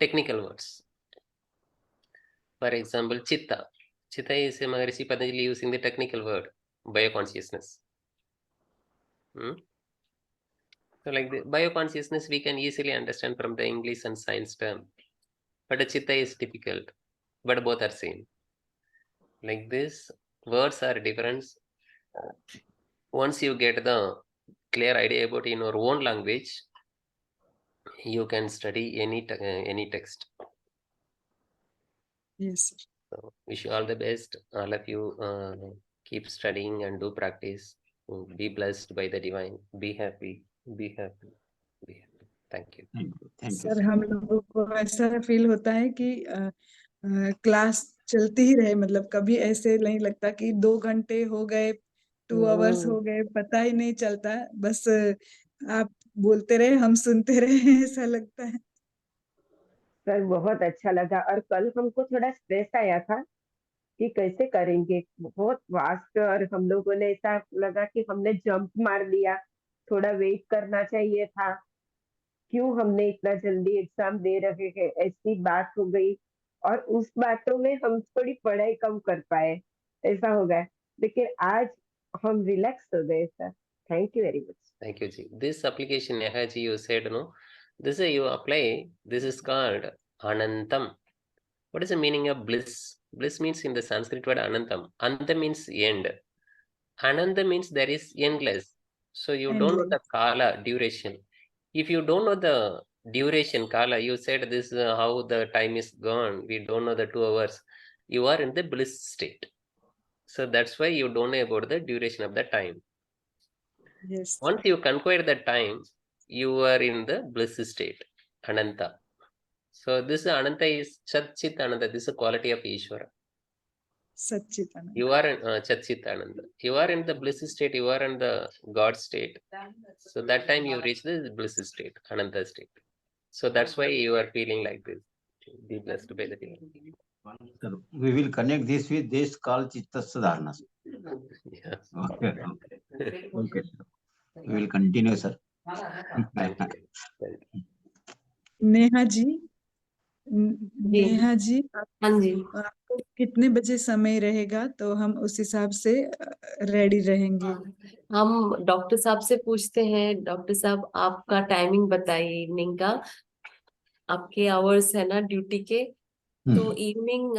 [SPEAKER 3] technical words. For example, Chitta. Chitta is a Maharishi Patanjali using the technical word, bioconsciousness. So like the bioconsciousness, we can easily understand from the English and science term. But the Chitta is difficult, but both are same. Like this, words are different. Once you get the clear idea about in your own language, you can study any text.
[SPEAKER 4] Yes, sir.
[SPEAKER 3] So wish you all the best. All of you keep studying and do practice. Be blessed by the divine. Be happy. Be happy. Be happy. Thank you.
[SPEAKER 1] Thank you,
[SPEAKER 4] sir हम लोगों को ऐसा feel होता है कि class चलती ही रहे, मतलब कभी ऐसे नहीं लगता कि 2 घंटे हो गए, 2 आवर्स हो गए, पता ही नहीं चलता। बस आप बोलते रहे, हम सुनते रहे, ऐसा लगता है।
[SPEAKER 2] सर बहुत अच्छा लगा। और कल हमको थोड़ा स्ट्रेस आया था कि कैसे करेंगे, बहुत वास्ट, और हम लोगों ने ऐसा लगा कि हमने जंप मार दिया, थोड़ा वेट करना चाहिए था, क्यों हमने इतना जल्दी एग्जाम दे रहे हैं, ऐसी बात हो गई। और उस बातों में हम थोड़ी पढ़ाई कम कर पाए, ऐसा हो गया। लेकिन आज हम रिलैक्स हो गए sir. Thank you very much.
[SPEAKER 3] Thank you, Ji. This application, Nehaji, you said, no? This is you apply. This is called Anantam. What is the meaning of bliss? Bliss means in the Sanskrit word Anantam. Anta means end. Ananta means there is endless. So you don't know the kala, duration. If you don't know the duration, kala, you said this how the time is gone. We don't know the 2 hours. You are in the bliss state. So that's why you don't know about the duration of the time.
[SPEAKER 4] Yes.
[SPEAKER 3] Once you conquer the time, you are in the bliss state, Ananta. So this Ananta is Chat Chit Ananda. This is a quality of Ishvara.
[SPEAKER 4] Satchitananda.
[SPEAKER 3] You are in Chat Chit Ananda. You are in the bliss state. You are in the God state. So that time you reach the bliss state, Ananta state. So that's why you are feeling like this. Be blessed by the divine.
[SPEAKER 1] We will connect this with this called Chitta Sadharana.
[SPEAKER 3] Yeah.
[SPEAKER 1] Okay. Okay. We will continue, sir.
[SPEAKER 3] Thank you.
[SPEAKER 4] Neha ji, Neha ji,
[SPEAKER 7] हाँ जी,
[SPEAKER 4] आपको कितने बजे समय रहेगा तो हम उस हिसाब से रेडी रहेंगे।
[SPEAKER 7] हम डॉक्टर साहब से पूछते हैं। डॉक्टर साहब, आपका टाइमिंग बताइए इवनिंग का, आपके आवर्स है ना ड्यूटी के। तो इवनिंग